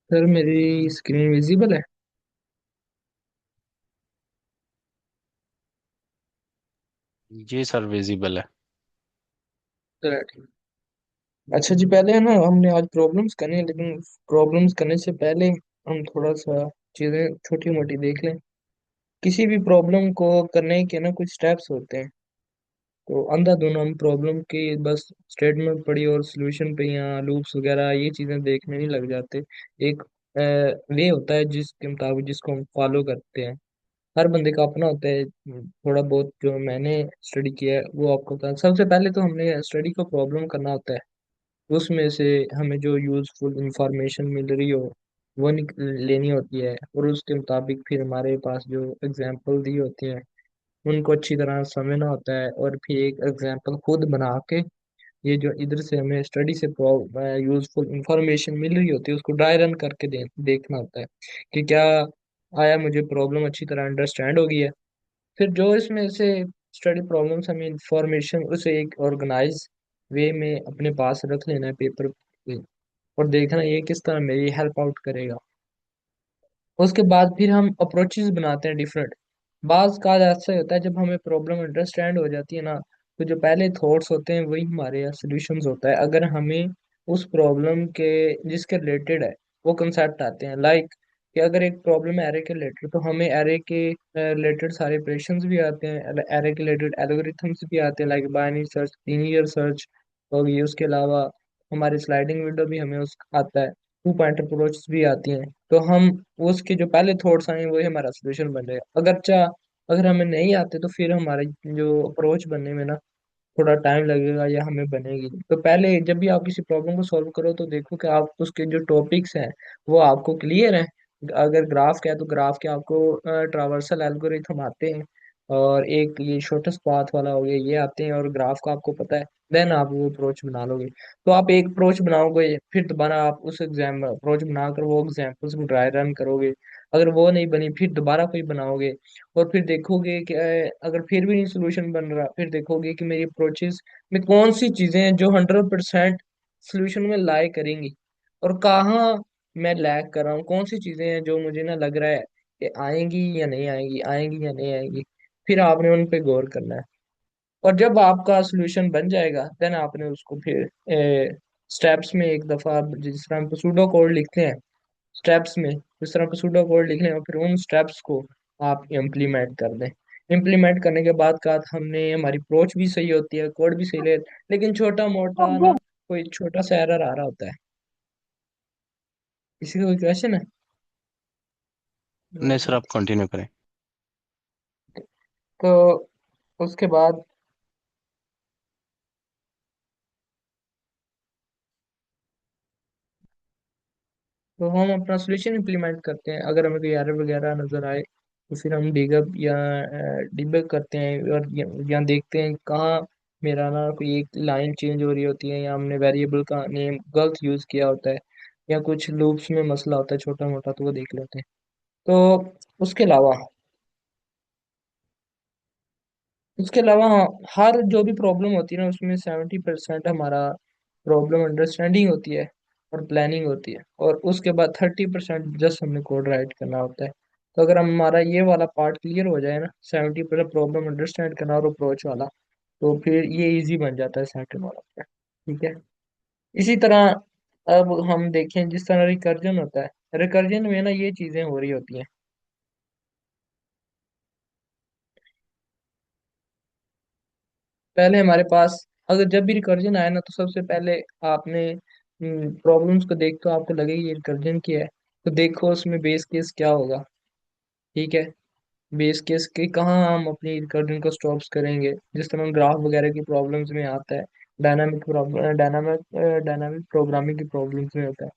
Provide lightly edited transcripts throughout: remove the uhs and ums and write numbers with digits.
Sir मेरी screen visible है। जी sir visible है। चलो ठीक। अच्छा जी, पहले है ना, हमने आज प्रॉब्लम्स करनी है, लेकिन प्रॉब्लम्स करने से पहले हम थोड़ा सा चीज़ें छोटी मोटी देख लें। किसी भी प्रॉब्लम को करने के ना कुछ स्टेप्स होते हैं। तो अंधाधुन हम प्रॉब्लम की बस स्टेटमेंट पढ़ी और सोल्यूशन पे या लूप्स वगैरह ये चीज़ें देखने नहीं लग जाते। एक वे होता है जिसके मुताबिक जिसको हम फॉलो करते हैं। हर बंदे का अपना होता है। थोड़ा बहुत जो मैंने स्टडी किया है वो आपको बता। सबसे पहले तो हमने स्टडी को प्रॉब्लम करना होता है। उसमें से हमें जो यूजफुल इंफॉर्मेशन मिल रही हो वो लेनी होती है, और उसके मुताबिक फिर हमारे पास जो एग्जांपल दी होती हैं उनको अच्छी तरह समझना होता है, और फिर एक एग्जांपल खुद बना के ये जो इधर से हमें स्टडी से यूजफुल इंफॉर्मेशन मिल रही होती है उसको ड्राई रन करके देखना होता है कि क्या आया, मुझे प्रॉब्लम अच्छी तरह अंडरस्टैंड हो गई है। फिर जो इसमें से स्टडी प्रॉब्लम्स हमें इंफॉर्मेशन उसे एक ऑर्गेनाइज वे में अपने पास रख लेना है पेपर पे, और देखना ये किस तरह मेरी हेल्प आउट करेगा। उसके बाद फिर हम अप्रोचेस बनाते हैं डिफरेंट। बाज का ऐसा होता है जब हमें प्रॉब्लम अंडरस्टैंड हो जाती है ना, तो जो पहले थॉट्स होते हैं वही हमारे सॉल्यूशंस होता है। अगर हमें उस प्रॉब्लम के जिसके रिलेटेड है वो कंसेप्ट आते हैं, लाइक कि अगर एक प्रॉब्लम है एरे के रिलेटेड तो हमें एरे के रिलेटेड सारे ऑपरेशंस भी आते हैं, एरे के रिलेटेड एल्गोरिथम्स भी आते हैं, like binary search, linear search होगी। उसके अलावा हमारी स्लाइडिंग विंडो भी हमें उस आता है। टू पॉइंट अप्रोच भी आती हैं। तो हम उसके जो पहले थॉट्स आए वही हमारा सोल्यूशन बन जाएगा। अगर हमें नहीं आते तो फिर हमारे जो अप्रोच बनने में ना थोड़ा टाइम लगेगा या हमें बनेगी नहीं। तो पहले जब भी आप किसी प्रॉब्लम को सॉल्व करो तो देखो कि आप उसके जो टॉपिक्स हैं वो आपको क्लियर हैं। अगर ग्राफ का है तो ग्राफ के आपको ट्रावर्सल एल्गोरिथम आते हैं, और एक ये शॉर्टेस्ट पाथ वाला हो गया ये आते हैं, और ग्राफ का आपको पता है, देन आप वो अप्रोच बना लोगे। तो आप एक अप्रोच बनाओगे, फिर दोबारा आप उस एग्जाम अप्रोच बनाकर वो एग्जाम्पल्स को ड्राई रन करोगे। अगर वो नहीं बनी फिर दोबारा कोई बनाओगे, और फिर देखोगे कि अगर फिर भी नहीं सोल्यूशन बन रहा, फिर देखोगे कि मेरी अप्रोचेस में कौन सी चीजें हैं जो 100% सोल्यूशन में लाई करेंगी, और कहाँ मैं लैग कर रहा हूँ, कौन सी चीजें हैं जो मुझे ना लग रहा है कि आएंगी या नहीं आएंगी, आएंगी या नहीं आएंगी। फिर आपने उन पे गौर करना है। और जब आपका सोल्यूशन बन जाएगा देन आपने उसको फिर स्टेप्स में एक दफा जिस तरह हम सूडो कोड लिखते हैं, स्टेप्स में जिस तरह सूडो कोड लिख लें और फिर उन स्टेप्स को आप इम्प्लीमेंट कर दें। इम्प्लीमेंट करने के बाद का हमने हमारी अप्रोच भी सही होती है, कोड भी सही ले, लेकिन छोटा मोटा ना कोई छोटा सा एरर आ रहा होता है। इसी का कोई क्वेश्चन है? नहीं सर आप कंटिन्यू करें। तो उसके बाद तो हम अपना सोल्यूशन इम्प्लीमेंट करते हैं। अगर हमें कोई एरर वगैरह नजर आए तो फिर हम डिबग करते हैं, और या देखते हैं कहाँ मेरा ना कोई एक लाइन चेंज हो रही होती है, या हमने वेरिएबल का नेम गलत यूज किया होता है, या कुछ लूप्स में मसला होता है छोटा मोटा, तो वो देख लेते हैं। तो उसके अलावा उसके अलावा हाँ, हर जो भी प्रॉब्लम होती है ना उसमें 70% हमारा प्रॉब्लम अंडरस्टैंडिंग होती है और प्लानिंग होती है, और उसके बाद 30% जस्ट हमने कोड राइट करना होता है। तो अगर हमारा ये वाला पार्ट क्लियर हो जाए ना, 70% प्रॉब्लम अंडरस्टैंड करना और अप्रोच वाला, तो फिर ये इजी बन जाता है सेकंड वाला। ठीक है। इसी तरह अब हम देखें जिस तरह रिकर्जन होता है, रिकर्जन में ना ये चीजें हो रही होती हैं। पहले हमारे पास अगर जब भी रिकर्जन आया ना तो सबसे पहले आपने प्रॉब्लम्स को देख तो आपको लगेगा ये रिकर्जन की है, तो देखो उसमें बेस केस क्या होगा। ठीक है। बेस केस के कहाँ हम अपनी रिकर्जन को स्टॉप्स करेंगे, जिस तरह ग्राफ वगैरह की प्रॉब्लम्स में आता है, डायनामिक प्रॉब्लम डायनामिक प्रोग्रामिंग की प्रॉब्लम्स में होता है।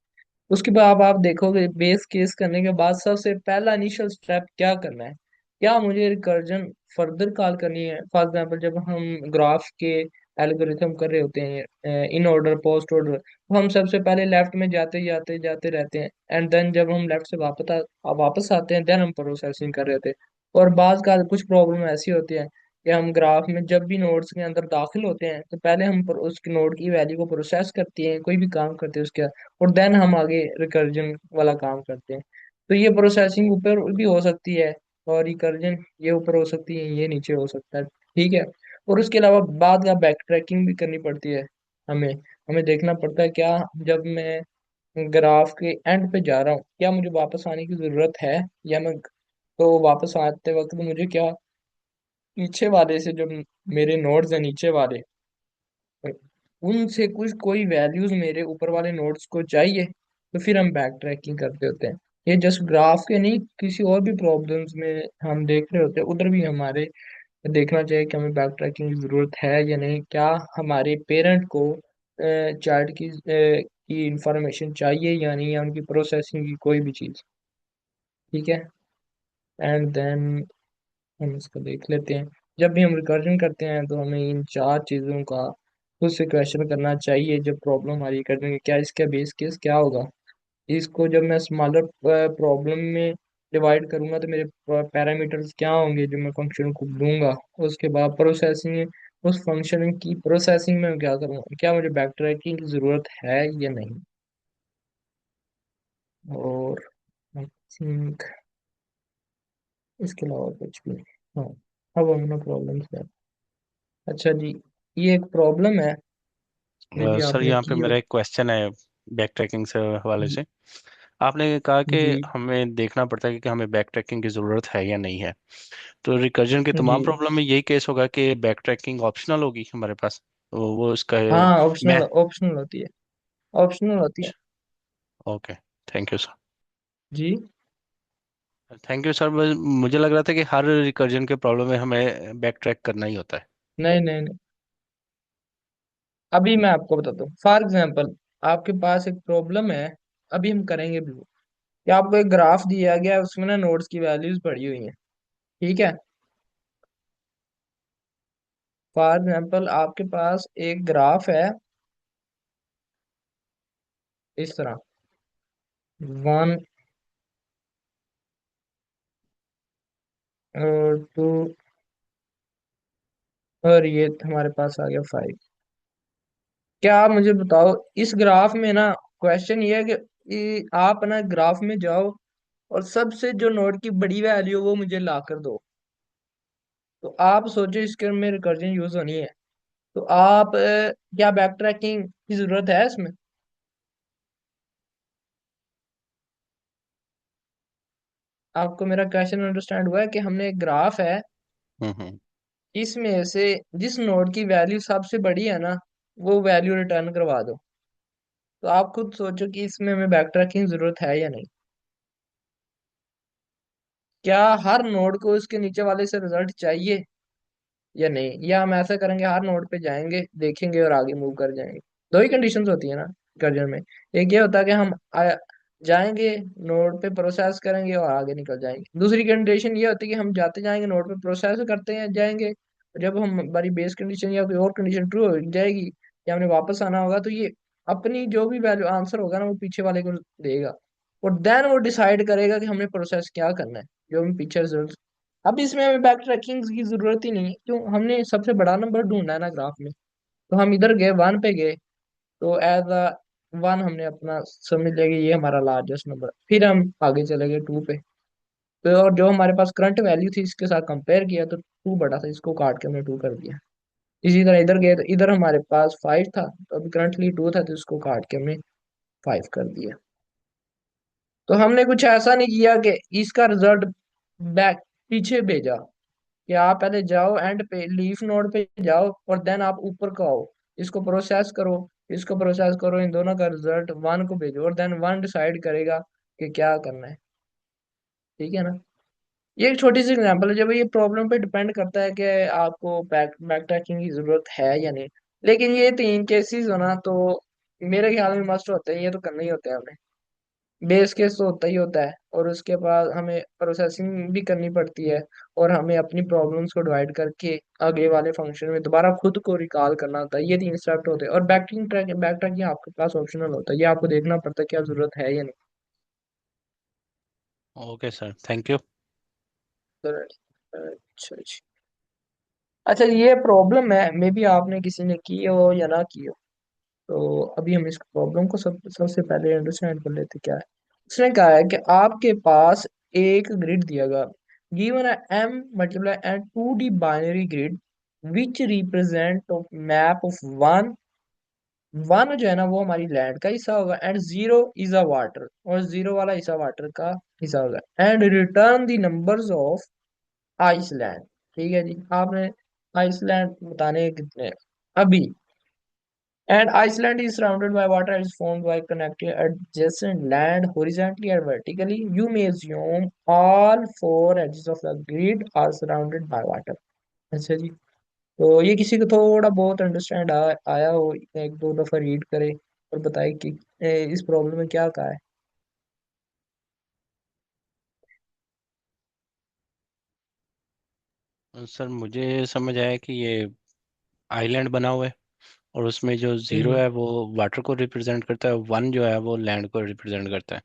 उसके बाद अब आप देखोगे बेस केस करने के बाद सबसे पहला इनिशियल स्टेप क्या करना है। क्या मुझे रिकर्जन फर्दर कॉल करनी है? फॉर एग्जांपल जब हम ग्राफ के एल्गोरिथम कर रहे होते हैं इन ऑर्डर पोस्ट ऑर्डर, तो हम सबसे पहले लेफ्ट में जाते जाते जाते रहते हैं, एंड देन जब हम लेफ्ट से वापस आते हैं देन हम प्रोसेसिंग कर रहे होते हैं। और बाज का कुछ प्रॉब्लम ऐसी होती है कि हम ग्राफ में जब भी नोड्स के अंदर दाखिल होते हैं तो पहले हम उसके नोड की वैल्यू को प्रोसेस करते हैं, कोई भी काम करते हैं उसके, और देन हम आगे रिकर्जन वाला काम करते हैं। तो ये प्रोसेसिंग ऊपर भी हो सकती है, और रिकर्जन ये ऊपर हो सकती है, ये नीचे हो सकता है। ठीक है। और उसके अलावा बाद का बैक ट्रैकिंग भी करनी पड़ती है हमें। हमें देखना पड़ता है क्या, जब मैं ग्राफ के एंड पे जा रहा हूँ क्या मुझे वापस आने की जरूरत है, या मैं, तो वापस आते वक्त मुझे क्या पीछे वाले से जो मेरे नोड्स हैं नीचे वाले, उनसे कुछ कोई वैल्यूज मेरे ऊपर वाले नोड्स को चाहिए, तो फिर हम बैक ट्रैकिंग करते होते हैं। ये जस्ट ग्राफ के नहीं, किसी और भी प्रॉब्लम्स में हम देख रहे होते हैं, उधर भी हमारे देखना चाहिए कि हमें बैक ट्रैकिंग की जरूरत है या नहीं, क्या हमारे पेरेंट को चार्ट की इंफॉर्मेशन चाहिए या नहीं, या उनकी प्रोसेसिंग की कोई भी चीज़। ठीक है। एंड देन हम इसको देख लेते हैं। जब भी हम रिकर्जन करते हैं तो हमें इन चार चीज़ों का खुद से क्वेश्चन करना चाहिए। जब प्रॉब्लम हमारी रिकर्जन की, क्या इसका बेस केस क्या होगा, इसको जब मैं स्मॉलर प्रॉब्लम में डिवाइड करूंगा तो मेरे पैरामीटर्स क्या होंगे जो मैं फंक्शन को दूंगा। उसके बाद प्रोसेसिंग, उस फंक्शन की प्रोसेसिंग में मैं क्या करूँगा, क्या मुझे बैक ट्रैकिंग की ज़रूरत है या नहीं। और आई थिंक इसके अलावा कुछ भी नहीं। हाँ, अब हम ना प्रॉब्लम है। अच्छा जी, ये एक प्रॉब्लम है, मे भी सर आपने यहाँ पे की हो। मेरा एक क्वेश्चन है बैक ट्रैकिंग से हवाले जी। से। आपने कहा कि जी। हमें देखना पड़ता है कि हमें बैक ट्रैकिंग की ज़रूरत है या नहीं है। तो रिकर्जन की जी। तमाम प्रॉब्लम में यही केस होगा कि बैक ट्रैकिंग ऑप्शनल होगी हमारे पास, तो वो उसका हाँ, ऑप्शनल मैं। ऑप्शनल होती है, ऑप्शनल होती है। अच्छा, ओके, थैंक यू सर। जी। Thank you sir. मुझे लग रहा था कि हर रिकर्जन के प्रॉब्लम में हमें बैक ट्रैक करना ही होता है। नहीं नहीं नहीं, अभी मैं आपको बताता हूँ फॉर एग्जाम्पल, आपके पास एक प्रॉब्लम है, अभी हम करेंगे भी वो, कि आपको एक ग्राफ दिया गया है, उसमें ना नोड्स की वैल्यूज पड़ी हुई हैं। ठीक है। फॉर एग्जाम्पल आपके पास एक ग्राफ है इस तरह, 1 और 2, और ये हमारे पास आ गया 5। क्या आप मुझे बताओ, इस ग्राफ में ना क्वेश्चन ये है कि आप ना ग्राफ में जाओ और सबसे जो नोड की बड़ी वैल्यू वो मुझे ला कर दो। तो आप सोचो इसके में रिकर्जन यूज होनी है, तो आप क्या बैक ट्रैकिंग की जरूरत है इसमें। आपको मेरा क्वेश्चन अंडरस्टैंड हुआ है कि हमने एक ग्राफ है, हम्म। इसमें से जिस नोड की वैल्यू सबसे बड़ी है ना, वो वैल्यू रिटर्न करवा दो। तो आप खुद सोचो कि इसमें हमें बैक ट्रैकिंग की जरूरत है या नहीं। क्या हर नोड को उसके नीचे वाले से रिजल्ट चाहिए या नहीं, या हम ऐसा करेंगे हर नोड पे जाएंगे देखेंगे और आगे मूव कर जाएंगे। दो ही कंडीशंस होती है ना कर्जन में। एक ये होता है कि हम जाएंगे नोड पे प्रोसेस करेंगे और आगे निकल जाएंगे। दूसरी कंडीशन ये होती है कि हम जाते जाएंगे नोड पे प्रोसेस करते हैं जाएंगे, और जब हम हमारी बेस कंडीशन या कोई और कंडीशन ट्रू हो जाएगी या हमने वापस आना होगा, तो ये अपनी जो भी वैल्यू आंसर होगा ना वो पीछे वाले को देगा, और देन वो डिसाइड करेगा कि हमने प्रोसेस क्या करना है, जो हम पीछे रिजल्ट। अब इसमें हमें बैक ट्रैकिंग की जरूरत ही नहीं है, क्यों, हमने सबसे बड़ा नंबर ढूंढना है ना ग्राफ में। तो हम इधर गए 1 पे गए, तो एज अ 1 हमने अपना समझ लिया कि ये हमारा लार्जेस्ट नंबर, फिर हम आगे चले गए 2 पे। तो और जो हमारे पास करंट वैल्यू थी इसके साथ कंपेयर किया तो 2 बड़ा था, इसको काट के हमने 2 कर दिया। इसी तरह इधर गए तो इधर हमारे पास 5 था, तो अभी करंटली 2 था, तो इसको काट के हमने 5 कर दिया। तो हमने कुछ ऐसा नहीं किया कि इसका रिजल्ट बैक पीछे भेजा, कि आप पहले जाओ एंड पे लीफ नोड पे जाओ और देन आप ऊपर को आओ, इसको प्रोसेस करो, इसको प्रोसेस करो, इन दोनों का रिजल्ट 1 को भेजो, और देन 1 डिसाइड करेगा कि क्या करना है। ठीक है ना। ये एक छोटी सी एग्जांपल है, जब ये प्रॉब्लम पे डिपेंड करता है कि आपको बैक ट्रैकिंग की जरूरत है या नहीं। लेकिन ये 3 केसेस हो ना, तो मेरे ख्याल में मस्ट होते हैं, ये तो करना ही होता है हमें। बेस केस तो होता ही होता है, और उसके बाद हमें प्रोसेसिंग भी करनी पड़ती है, और हमें अपनी प्रॉब्लम्स को डिवाइड करके आगे वाले फंक्शन में दोबारा खुद को रिकॉल करना होता है। ये 3 स्टेप होते हैं, और बैक ट्रैकिंग आपके पास ऑप्शनल होता है, ये आपको देखना पड़ता है क्या जरूरत है या नहीं। Okay sir, thank you. तो अच्छा अच्छा। अच्छा, ये प्रॉब्लम है, मे बी आपने किसी ने की हो या ना की हो। तो अभी हम इस प्रॉब्लम को सबसे पहले अंडरस्टैंड कर लेते क्या है। उसने कहा है कि आपके पास एक ग्रिड दिया गया, given M multiply and 2D binary grid which represent map of one, one जो है ना वो हमारी लैंड का हिस्सा होगा, and zero is a water, और जीरो वाला हिस्सा वाटर का हिस्सा होगा, and return the numbers of island. ठीक है जी, आपने आइसलैंड बताने हैं कितने हैं अभी। And Iceland is surrounded by water and is formed by connecting adjacent land horizontally and vertically. You may assume all four edges of the grid are surrounded by water. अच्छा जी, तो ये किसी को थोड़ा बहुत अंडरस्टैंड आया हो, एक दो दफा रीड करे और बताए कि इस प्रॉब्लम में क्या कहा है। सर मुझे समझ आया कि ये आइलैंड बना हुआ है, और उसमें जो जीरो हम्म। है वो वाटर को रिप्रेजेंट करता है, वन जो है वो लैंड को रिप्रेजेंट करता है।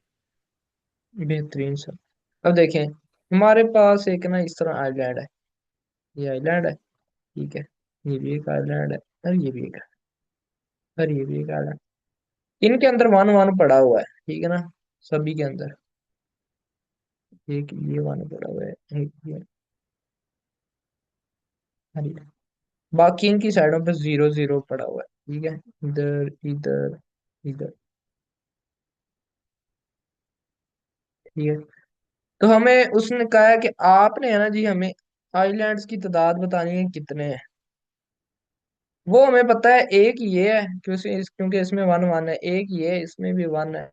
बेहतरीन सर। अब देखें, हमारे पास एक ना इस तरह आइलैंड है, ये आइलैंड है, ठीक है, ये भी एक आइलैंड है, और ये भी एक है, और ये भी एक आइलैंड। इनके अंदर वन वन पड़ा हुआ है, ठीक है ना, सभी के अंदर एक ये वन पड़ा हुआ है, एक ये, और ये। बाकी इनकी साइडों पे जीरो जीरो पड़ा हुआ है, ठीक है, इधर इधर इधर, ठीक है। तो हमें उसने कहा है कि आपने है ना जी हमें आइलैंड्स की तादाद बतानी है कितने हैं। वो हमें पता है, एक ये है क्योंकि इसमें वन वन है, एक ये इसमें भी वन है,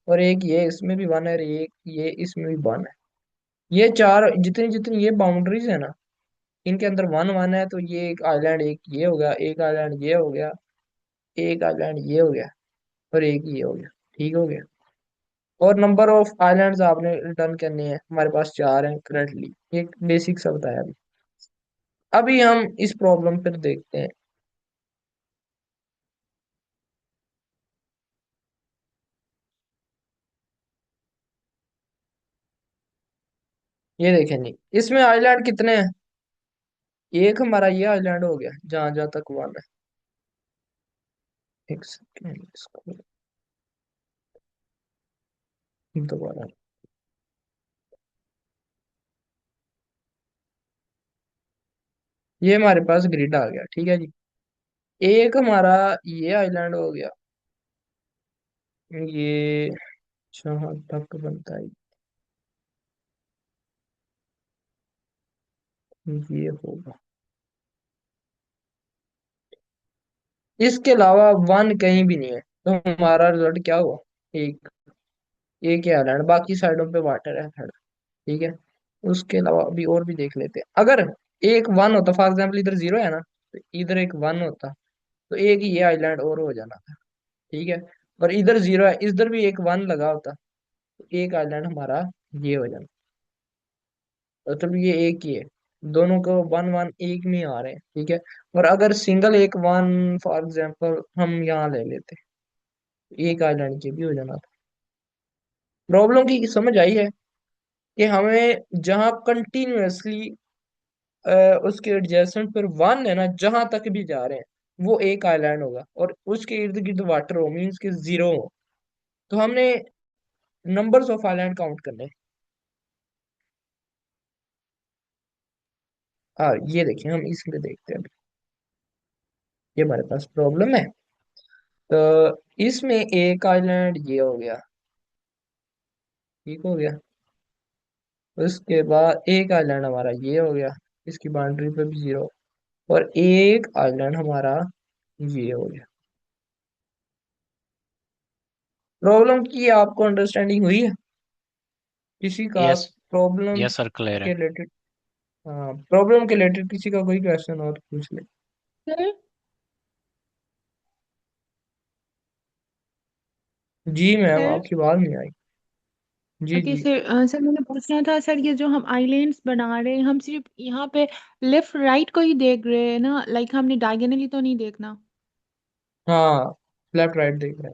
और एक ये इसमें भी वन है, और एक ये इसमें भी वन है। ये चार जितनी जितनी ये बाउंड्रीज है ना, इनके अंदर वन वन है, तो ये एक आइलैंड, एक ये हो गया, एक आइलैंड ये हो गया, एक आइलैंड ये हो गया, और एक ये हो गया, ठीक हो गया। और नंबर ऑफ आइलैंड्स आपने रिटर्न करने हैं, हमारे पास चार हैं करंटली, एक बेसिक सा बताया अभी। अभी हम इस प्रॉब्लम पर देखते हैं। ये देखें जी, इसमें आइलैंड कितने हैं, एक हमारा ये आइलैंड हो गया जहां जहां तक वन है। एक सेकेंड, इसको दोबारा, ये हमारे पास ग्रिड आ गया, ठीक है जी। एक हमारा ये आइलैंड हो गया, ये जहां तक बनता है ये होगा। इसके अलावा वन कहीं भी नहीं है, तो हमारा रिजल्ट क्या हुआ, एक, एक ही आइलैंड, बाकी साइडों पे वाटर है थोड़ा, ठीक है। उसके अलावा अभी और भी देख लेते हैं। अगर एक वन होता, फॉर एग्जाम्पल इधर जीरो है ना, तो इधर एक वन होता, तो एक ही ये आइलैंड और हो जाना था, ठीक है। और इधर जीरो है, इधर भी एक वन लगा होता, तो एक आइलैंड हमारा ये हो जाना। मतलब ये एक ही है, दोनों को वन वन एक में आ रहे हैं, ठीक है। और अगर सिंगल एक वन फॉर एग्जाम्पल हम यहाँ ले लेते, एक आइलैंड के भी हो जाना था। प्रॉब्लम की समझ आई है कि हमें जहाँ कंटिन्यूअसली उसके एडजेसेंट पर वन है ना, जहां तक भी जा रहे हैं वो एक आइलैंड होगा, और उसके इर्द गिर्द वाटर हो, मीन्स के जीरो हो। तो हमने नंबर्स ऑफ आइलैंड काउंट करने हैं। ये देखिए, हम इसमें देखते हैं अभी। ये हमारे पास प्रॉब्लम है, तो इसमें एक आइलैंड ये हो गया, ठीक हो गया। उसके बाद एक आइलैंड हमारा ये हो गया, इसकी बाउंड्री पे भी जीरो, और एक आइलैंड हमारा ये हो गया। प्रॉब्लम की आपको अंडरस्टैंडिंग हुई है किसी का, yes. Problem yes sir, clear के है। रिलेटेड? हाँ, प्रॉब्लम के रिलेटेड किसी का कोई क्वेश्चन हो तो पूछ ले। जी मैम, सर। आपकी आवाज नहीं आई। जी ओके जी। सर, सर मैंने पूछना था सर, ये जो हम आइलैंड्स बना रहे हैं, हम सिर्फ यहाँ पे लेफ्ट राइट को ही देख रहे हैं ना, लाइक हमने डायगोनली तो नहीं देखना। हाँ, लेफ्ट राइट देख रहे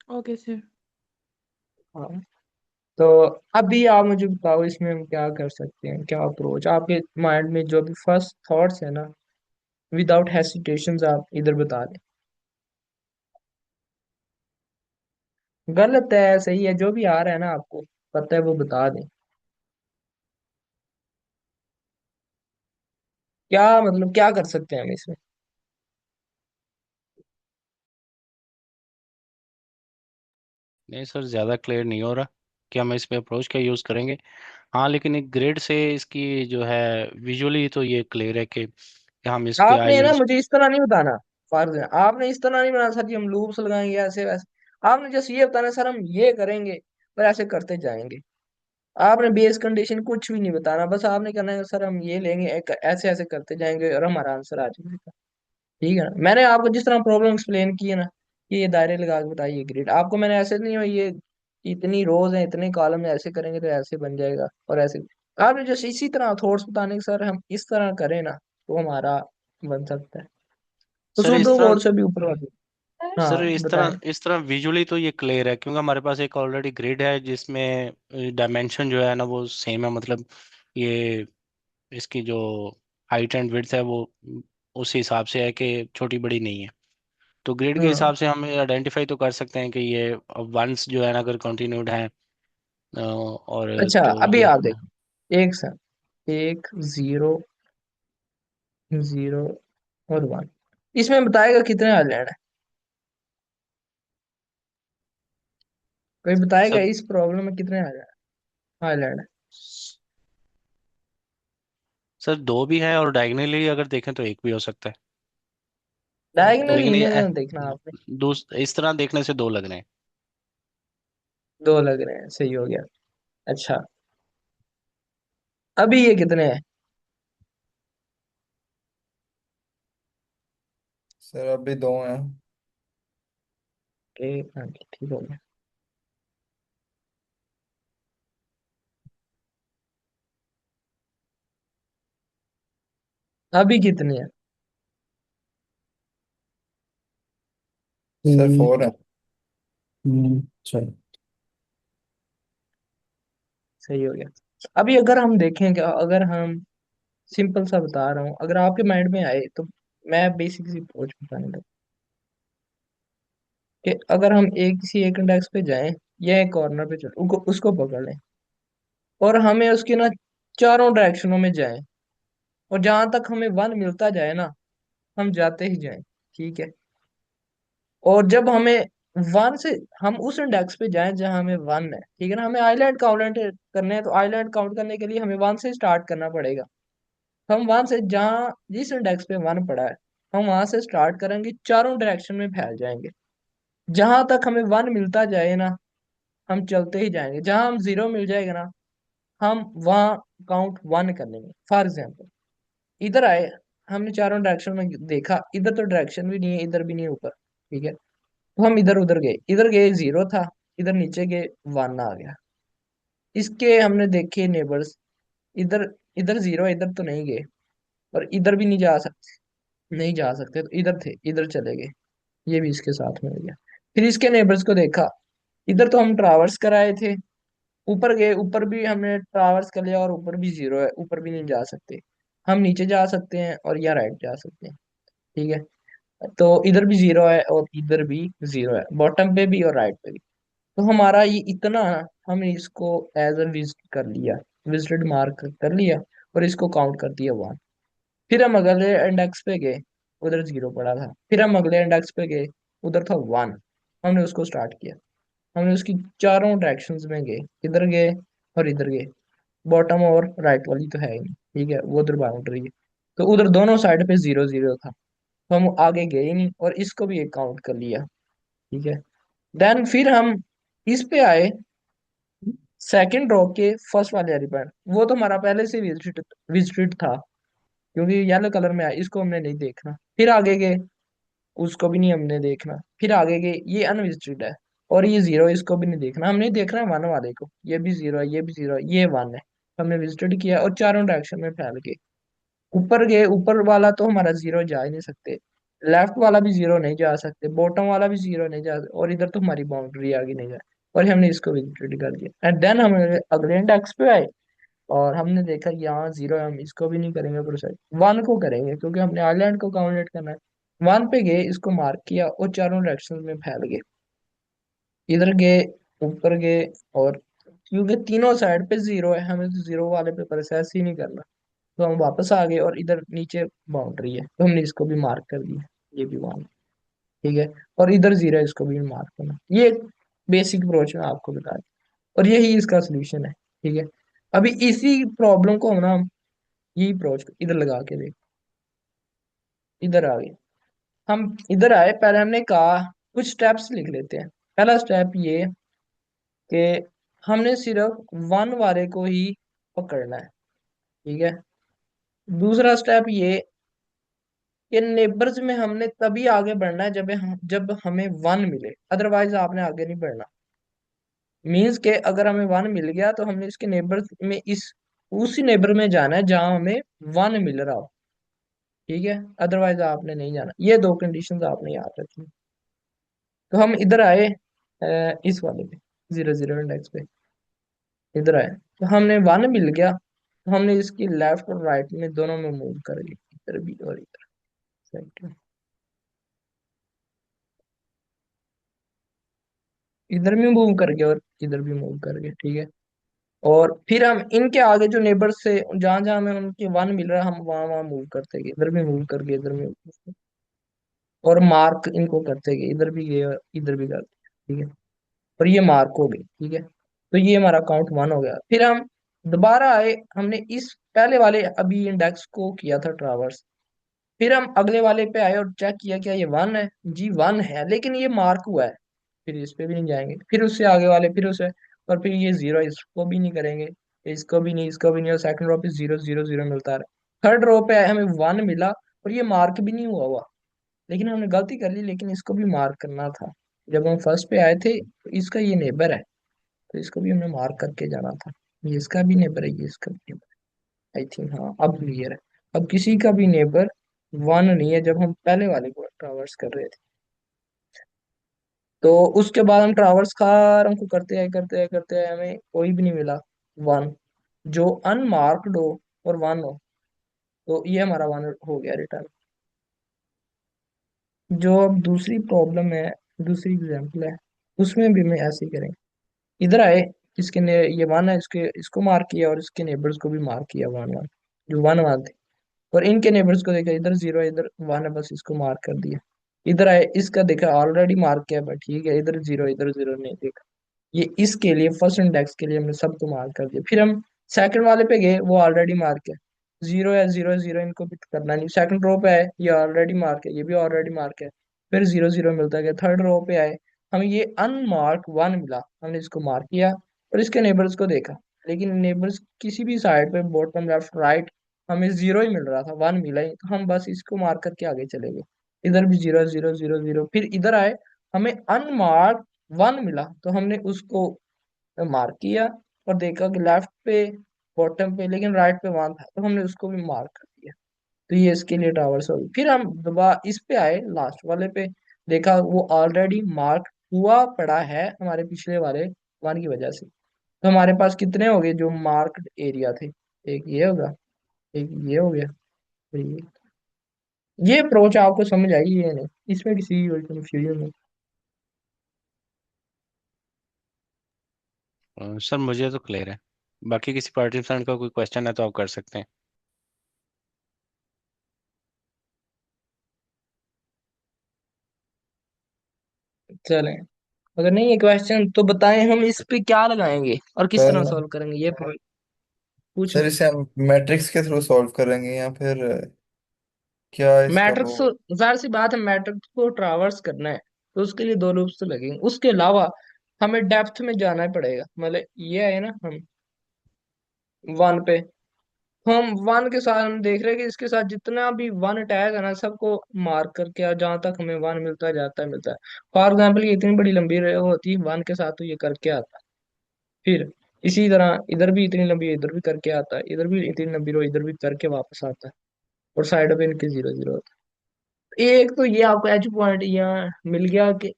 ओके सर। हैं। हाँ, तो अभी आप मुझे बताओ इसमें हम क्या कर सकते हैं, क्या अप्रोच आपके माइंड में जो भी फर्स्ट थॉट्स है ना, विदाउट हेसिटेशन आप इधर बता दें। गलत है सही है जो भी आ रहा है ना आपको पता है वो बता दें। क्या मतलब क्या कर सकते हैं हम इसमें। नहीं सर, ज़्यादा क्लियर नहीं हो रहा कि हम इसमें अप्रोच क्या यूज़ करेंगे। हाँ, लेकिन एक ग्रिड से इसकी जो है विजुअली तो ये क्लियर है कि हम इस पे आपने ना आइलैंड्स। मुझे इस तरह नहीं बताना, फर्ज है आपने इस तरह नहीं बनाना सर कि हम लूप्स लगाएंगे ऐसे वैसे। आपने जस्ट ये बताना सर हम ये करेंगे और ऐसे करते जाएंगे। आपने बेस कंडीशन कुछ भी नहीं बताना, बस आपने कहना है सर हम ये लेंगे ऐसे ऐसे करते जाएंगे और हमारा आंसर आ जाएगा। ठीक है ना, मैंने आपको जिस तरह प्रॉब्लम एक्सप्लेन की है ना कि ये दायरे लगा के बताइए ग्रिड, आपको मैंने ऐसे नहीं हो ये इतनी रोज है इतने कॉलम है ऐसे करेंगे तो ऐसे बन जाएगा और ऐसे। आपने जस्ट इसी तरह थॉट्स बताने के सर हम इस तरह करें ना तो हमारा बन सकता है। सर उसमें इस दो तरह कोड से भी ऊपर वाली। सर हाँ बताएं। इस तरह विजुअली तो ये क्लियर है, क्योंकि हमारे पास एक ऑलरेडी ग्रिड है जिसमें डायमेंशन जो है ना वो सेम है। मतलब ये इसकी जो हाइट एंड विड्थ है वो उस हिसाब से है कि छोटी बड़ी नहीं है। तो ग्रिड के हाँ हिसाब से हम आइडेंटिफाई तो कर सकते हैं कि ये वंस जो है ना अगर कंटिन्यूड है, और अच्छा जो अभी ये आप देखो एक सर एक जीरो जीरो और वन, इसमें बताएगा कितने आइलैंड है, कोई बताएगा सर इस प्रॉब्लम में कितने आइलैंड है। सर दो भी है, और डायगनली अगर देखें तो एक भी हो सकता है। डायगनली डायगनली नहीं देखना आपने। इस तरह देखने से दो लग रहे हैं। दो लग रहे हैं सही हो गया। अच्छा अभी ये कितने हैं। सर अभी दो हैं। एक हाँ, ठीक हो गया। अभी कितने हैं। सर फोर है। अच्छा सही हो गया। अभी अगर हम देखें कि अगर हम सिंपल सा बता रहा हूँ अगर आपके माइंड में आए तो मैं बेसिक सी अप्रोच बताने लगा कि अगर हम एक किसी एक इंडेक्स पे जाएं या एक कॉर्नर पे चले उसको पकड़ लें और हमें उसके ना चारों डायरेक्शनों में जाएं और जहां तक हमें वन मिलता जाए ना हम जाते ही जाएं। ठीक है। और जब हमें वन से हम उस इंडेक्स पे जाएं जहां हमें वन है, ठीक है ना, हमें आइलैंड काउंट करने हैं तो आइलैंड काउंट करने के लिए हमें वन से स्टार्ट करना पड़ेगा। हम वन से जहाँ जिस इंडेक्स पे वन पड़ा है हम वहां से स्टार्ट करेंगे चारों डायरेक्शन में फैल जाएंगे। जहां तक हमें वन मिलता जाए ना हम चलते ही जाएंगे, जहां हम जीरो मिल जाएगा ना हम वहाँ काउंट वन कर लेंगे। फॉर एग्जाम्पल इधर आए, हमने चारों डायरेक्शन में देखा इधर तो डायरेक्शन भी नहीं है इधर भी नहीं है ऊपर, ठीक है, तो हम इधर गए जीरो था, इधर नीचे गए वन आ गया। इसके हमने देखे नेबर्स, इधर इधर जीरो इधर तो नहीं गए और इधर भी नहीं जा सकते तो इधर थे इधर चले गए, ये भी इसके साथ में हो गया। फिर इसके नेबर्स को देखा, इधर तो हम ट्रावर्स कराए थे, ऊपर गए ऊपर भी हमने ट्रावर्स कर लिया और ऊपर भी जीरो है ऊपर भी नहीं जा सकते। हम नीचे जा सकते हैं और या राइट जा सकते हैं। ठीक है। तो इधर भी जीरो है और इधर भी जीरो है, बॉटम पे भी और राइट पे भी। तो हमारा ये इतना हमने इसको एज अ विजिट कर लिया, विजिटेड मार्क कर लिया और इसको काउंट कर दिया वन। फिर हम अगले इंडेक्स पे गए, उधर जीरो पड़ा था, फिर हम अगले इंडेक्स पे गए, उधर था वन, हमने उसको स्टार्ट किया। हमने उसकी चारों डायरेक्शंस में गए, इधर गए और इधर गए, बॉटम और राइट वाली तो है ही नहीं, ठीक है वो उधर बाउंड्री है। तो उधर दोनों साइड पे जीरो जीरो था, तो हम आगे गए ही नहीं और इसको भी एक काउंट कर लिया। ठीक है। देन फिर हम इस पे आए, सेकंड रो के फर्स्ट वाले एलिमेंट, वो तो हमारा पहले से विजिटेड था क्योंकि येलो कलर में आया, इसको हमने नहीं देखना। फिर आगे गए, उसको भी नहीं हमने देखना। फिर आगे गए, ये अनविजिटेड है और ये जीरो, इसको भी नहीं देखना, हमने देखना है वन वाले को, ये भी जीरो है ये भी जीरो है ये वन है। हमने विजिटेड किया और चारों डायरेक्शन में फैल गए। ऊपर गए, ऊपर वाला तो हमारा जीरो जा ही नहीं सकते, लेफ्ट वाला भी जीरो नहीं जा सकते, बॉटम वाला भी जीरो नहीं जा सकते और इधर तो हमारी बाउंड्री आगे नहीं जा। और हमने इसको भी रेडी कर दिया। एंड देन हम अगले इंडेक्स पे आए और हमने देखा कि यहाँ जीरो है, हम इसको भी नहीं करेंगे प्रोसेस, वन को करेंगे क्योंकि हमने आइलैंड को काउंट करना है। वन पे गए, इसको मार्क किया और चारों डायरेक्शन में फैल गए। इधर गए, ऊपर गए, और क्योंकि तीनों साइड पे जीरो है, हमें तो जीरो वाले पे प्रोसेस ही नहीं करना, तो हम वापस आ गए और इधर नीचे बाउंड्री है तो हमने इसको भी मार्क कर दिया, ये भी वन। ठीक है, और इधर जीरो है, इसको भी मार्क करना। ये बेसिक अप्रोच में आपको बता दी और यही इसका सोल्यूशन है। ठीक है, अभी इसी प्रॉब्लम को हम ना यही अप्रोच इधर लगा के देख, इधर आ गए। हम इधर आए, पहले हमने कहा कुछ स्टेप्स लिख लेते हैं। पहला स्टेप ये कि हमने सिर्फ वन वाले को ही पकड़ना है। ठीक है, दूसरा स्टेप ये कि नेबर्स में हमने तभी आगे बढ़ना है जब हमें वन मिले, अदरवाइज आपने आगे नहीं बढ़ना। मीन्स के अगर हमें वन मिल गया तो हमने इसके नेबर्स में इस उसी नेबर में जाना है जहां हमें वन मिल रहा हो। ठीक है, अदरवाइज आपने नहीं जाना। ये दो कंडीशंस आपने याद रखनी। तो हम इधर आए, इस वाले पे, जीरो जीरो इंडेक्स पे इधर आए, तो हमने वन मिल गया, तो हमने इसकी लेफ्ट और राइट में दोनों में मूव कर लिया, इधर भी और इधर साइड, इधर भी मूव कर गया और इधर भी मूव कर गया। ठीक है, और फिर हम इनके आगे जो नेबर्स से जहां जहां हमें उनके वन मिल रहा है, हम वहां वहां मूव करते गए, इधर भी मूव कर गए, इधर भी और मार्क इनको करते गए, इधर भी गए और इधर भी करते गए। ठीक है, और ये मार्क हो गई। ठीक है, तो ये हमारा काउंट वन हो गया। फिर हम दोबारा आए, हमने इस पहले वाले अभी इंडेक्स को किया था ट्रावर्स, फिर हम अगले वाले पे आए और चेक किया क्या ये वन है, जी वन है, लेकिन ये मार्क हुआ है। फिर इस पे भी नहीं जाएंगे, फिर उससे आगे वाले, फिर उसे, और फिर ये जीरो, इसको भी नहीं करेंगे, इसको भी नहीं, इसको भी नहीं, और सेकंड रो पे जीरो जीरो जीरो मिलता रहा। थर्ड रो पे आए, हमें वन मिला और ये मार्क भी नहीं हुआ, लेकिन हमने गलती कर ली, लेकिन इसको भी मार्क करना था। जब हम फर्स्ट पे आए थे तो इसका ये नेबर है, तो इसको भी हमने मार्क करके जाना था। ये इसका भी नेबर है, ये इसका भी नेबर, आई थिंक, हाँ अब क्लियर है। अब किसी का भी नेबर वन नहीं है जब हम पहले वाले को ट्रावर्स कर रहे थे। तो उसके बाद हम ट्रावर्स खारम को करते आए हमें कोई भी नहीं मिला वन, जो अनमार्क्ड हो और वन हो, तो ये हमारा वन हो गया रिटर्न। जो अब दूसरी प्रॉब्लम है, दूसरी एग्जांपल है, उसमें भी मैं ऐसे ही करेंगे। इधर आए, ये वन है, इसके इसको मार्क किया और इसके नेबर्स को भी मार्क किया वन वन, जो वन वन थे, और इनके नेबर्स को देखा, इधर जीरो है, इधर वन है, बस इसको मार्क कर दिया। इधर आए, इसका देखा ऑलरेडी मार्क किया, बट ठीक है, इधर जीरो नहीं देखा। ये इसके लिए फर्स्ट इंडेक्स के लिए हमने सबको मार्क कर दिया। फिर हम सेकंड वाले पे गए, वो ऑलरेडी मार्क है, जीरो है जीरो, इनको भी करना नहीं। सेकंड रो पे आए, ये ऑलरेडी मार्क है, ये भी ऑलरेडी मार्क है, फिर जीरो जीरो मिलता गया। थर्ड रो पे आए, हमें ये अनमार्क वन मिला, हमने इसको मार्क किया और इसके नेबर्स को देखा, लेकिन नेबर्स किसी भी साइड पे, बॉटम लेफ्ट राइट, हमें जीरो ही मिल रहा था, वन मिला ही, तो हम बस इसको मार्क करके आगे चले गए। इधर भी जीरो जीरो जीरो जीरो, फिर इधर आए, हमें अनमार्क वन मिला, तो हमने उसको मार्क किया और देखा कि लेफ्ट पे, बॉटम पे, लेकिन राइट पे वन था, तो हमने उसको भी मार्क कर दिया। तो ये इसके लिए टावर्स होगी। फिर हम दोबारा इस पे आए, लास्ट वाले पे, देखा वो ऑलरेडी मार्क हुआ पड़ा है हमारे पिछले वाले वन की वजह से। तो हमारे पास कितने हो गए जो मार्क्ड एरिया थे, एक ये होगा, एक ये हो गया, फिर ये अप्रोच आपको समझ आई है नहीं, इसमें किसी कंफ्यूजन नहीं। सर मुझे तो क्लियर है। बाकी किसी पार्टिसिपेंट का कोई क्वेश्चन है तो आप कर सकते हैं। चलें, अगर नहीं है क्वेश्चन तो बताएं हम इस पे क्या लगाएंगे और किस तरह सर सॉल्व करेंगे, ये सर पूछें। इसे हम मैट्रिक्स के थ्रू सॉल्व करेंगे या फिर क्या इसका वो। मैट्रिक्स तो जाहिर सी बात है, मैट्रिक्स को ट्रावर्स करना है तो उसके लिए दो लूप्स तो लगेंगे, उसके अलावा हमें डेप्थ में जाना ही पड़ेगा। मतलब ये है ना, हम वन पे, हम वन के साथ हम देख रहे हैं कि इसके साथ जितना भी वन टैग है ना, सबको मार्क करके, और जहां तक हमें वन मिलता जाता है मिलता है। फॉर एग्जाम्पल ये इतनी बड़ी लंबी होती है वन के साथ, तो ये करके आता है। फिर इसी तरह इधर भी इतनी लंबी है, इधर भी करके आता है, इधर भी इतनी लंबी रो, इधर भी करके वापस आता है, और साइड पे इनके जीरो जीरो होता है। एक तो ये आपको एच पॉइंट यहाँ मिल गया कि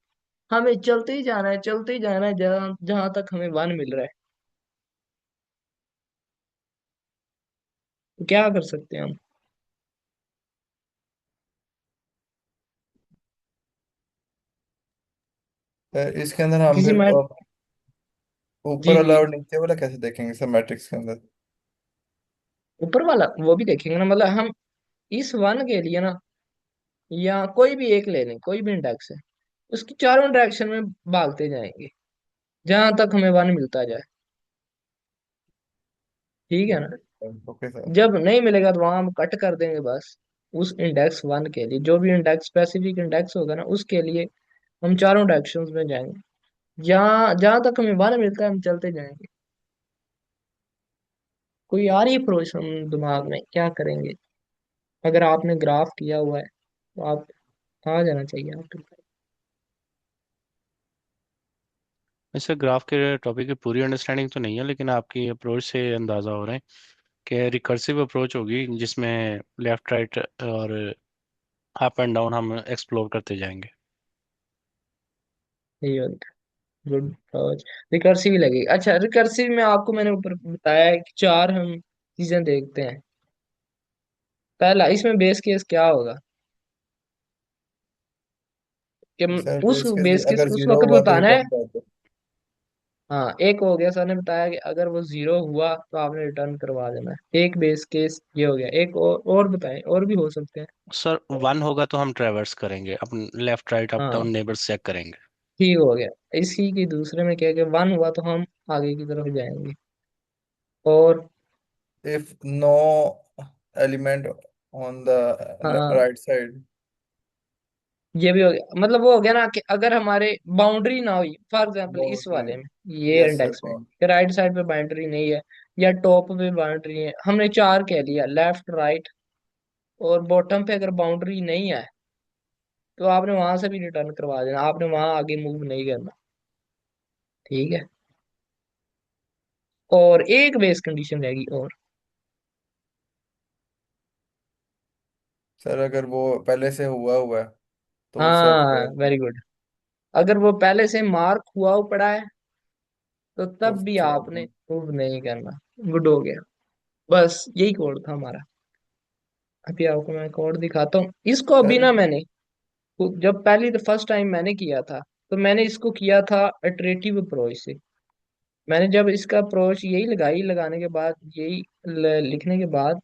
हमें चलते ही जाना है, चलते ही जाना है, जहां जहां तक हमें वन मिल रहा है। तो क्या कर सकते हैं हम? इसके अंदर हम किसी फिर मैट ऊपर जी वाला जी, और नीचे वाला कैसे देखेंगे सब मैट्रिक्स के अंदर? ऊपर वाला वो भी देखेंगे ना, मतलब हम इस वन के लिए ना, या कोई भी एक ले लें, कोई भी इंडेक्स है, उसकी चारों डायरेक्शन में भागते जाएंगे जहां तक हमें वन मिलता जाए। ठीक है ना? Okay sir. जब नहीं मिलेगा तो वहां हम कट कर देंगे बस। उस इंडेक्स वन के लिए जो भी इंडेक्स, स्पेसिफिक इंडेक्स होगा ना, उसके लिए हम चारों डायरेक्शंस में जाएंगे, जहां जहां तक हमें वन मिलता है हम चलते जाएंगे। कोई आ रही अप्रोच हम दिमाग में, क्या करेंगे? अगर आपने ग्राफ किया हुआ है तो आप आ जाना चाहिए आपके पास। वैसे ग्राफ के टॉपिक की पूरी अंडरस्टैंडिंग तो नहीं है, लेकिन आपकी अप्रोच से अंदाज़ा हो रहा है कि रिकर्सिव अप्रोच होगी जिसमें लेफ्ट राइट और अप एंड डाउन हम एक्सप्लोर करते जाएंगे। यही होता है गुड अप्रोच। रिकर्सिव ही लगेगी। अच्छा, रिकर्सिव में आपको मैंने ऊपर बताया है कि चार हम चीजें देखते हैं। पहला, इसमें बेस केस क्या होगा कि सर उस बेस केस बेस केस अगर उस जीरो वक्त हुआ तो बताना है। रिटर्न कर दो। हाँ, एक हो गया, सर ने बताया कि अगर वो जीरो हुआ तो आपने रिटर्न करवा देना है। एक बेस केस ये हो गया। एक और बताएं, और भी हो सकते हैं। सर वन होगा तो हम ट्रैवर्स करेंगे, अपन लेफ्ट राइट अप हाँ, डाउन नेबर्स चेक करेंगे। ठीक हो गया। इसी की दूसरे में क्या, कि वन हुआ तो हम आगे की तरफ जाएंगे। और if no element on the हाँ, राइट साइड। ये भी हो गया। मतलब वो हो गया ना कि अगर हमारे बाउंड्री ना हुई, फॉर एग्जांपल इस बाउंड्री। वाले में, ये यस सर, इंडेक्स में, बाउंड्री। कि राइट साइड पे बाउंड्री नहीं है या टॉप पे बाउंड्री है, हमने चार कह लिया, लेफ्ट राइट और बॉटम पे अगर बाउंड्री नहीं है तो आपने वहां से भी रिटर्न करवा देना, आपने वहां आगे मूव नहीं करना। ठीक है? और एक बेस कंडीशन रहेगी और। सर अगर वो पहले से हुआ हुआ है तो उस हाँ, वक्त वेरी गुड। अगर वो पहले से मार्क हुआ पड़ा है तो तो तब भी छोड़ आपने दो। मूव नहीं करना। गुड हो गया। बस यही कोड था हमारा। अभी आपको मैं कोड दिखाता हूँ इसको। अभी सर ना मैंने, जब पहली फर्स्ट टाइम मैंने किया था, तो मैंने इसको किया था इटरेटिव अप्रोच से। मैंने जब इसका अप्रोच यही लगाई, लगाने के बाद यही लिखने के बाद,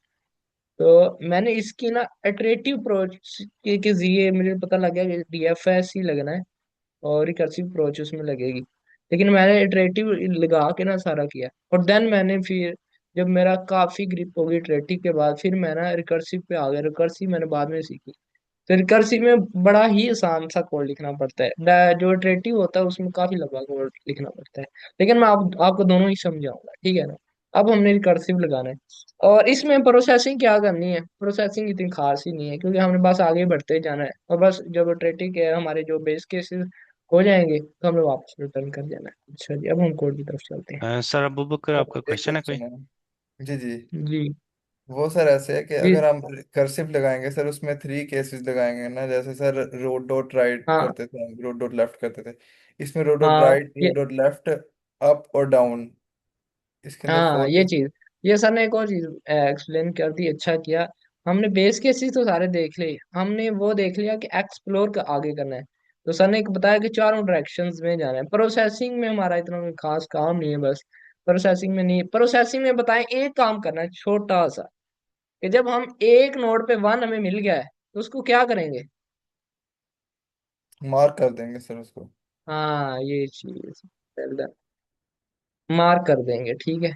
तो मैंने इसकी ना इटरेटिव अप्रोच के जरिए मुझे पता लग गया कि डीएफएस ही लगना है और रिकर्सिव अप्रोच उसमें लगेगी। लेकिन मैंने इटरेटिव लगा के ना सारा किया, और देन मैंने फिर जब मेरा काफी ग्रिप हो गई इटरेटिव के बाद, फिर मैं ना रिकर्सिव पे आ गया। रिकर्सिव मैंने बाद में सीखी। तो रिकर्सिव में बड़ा ही आसान सा कोड लिखना पड़ता है। जो इटरेटिव होता है उसमें काफी लंबा कोड लिखना पड़ता है। लेकिन मैं आपको दोनों ही समझाऊंगा, ठीक है ना? अब हमने रिकर्सिव लगाना है, और इसमें प्रोसेसिंग क्या करनी है, प्रोसेसिंग इतनी खास ही नहीं है, क्योंकि हमने बस आगे बढ़ते जाना है, और बस जब इटरेटिव के हमारे जो बेस केसेस हो जाएंगे तो हमें वापस रिटर्न कर देना है। अच्छा जी, अब हम कोड की तरफ चलते हैं। सर अबू बकर सर आपका एक क्वेश्चन है कोई? क्वेश्चन है। जी जी। जी वो सर ऐसे है कि जी। अगर हम कर्सिव लगाएंगे सर, उसमें थ्री केसेस लगाएंगे ना, जैसे सर रोड डॉट राइट हाँ करते थे, रोड डॉट लेफ्ट करते थे। इसमें रोड डॉट हाँ right, road dot left, up और डाउन, इसके अंदर हाँ, फोर ये केसेस। चीज, ये सर ने एक और चीज एक्सप्लेन कर दी, अच्छा किया। हमने बेस केसेस तो सारे देख लिए, हमने वो देख लिया कि एक्सप्लोर का आगे करना है। तो सर ने एक बताया कि चारों डायरेक्शंस में जाना है। प्रोसेसिंग में हमारा इतना कोई खास काम नहीं है, बस प्रोसेसिंग में नहीं, प्रोसेसिंग में बताएं एक काम करना है छोटा सा, कि जब हम एक नोड पे वन हमें मिल गया है तो उसको क्या करेंगे? मार्क कर देंगे सर उसको। हाँ, ये चीज मार्क कर देंगे। ठीक है?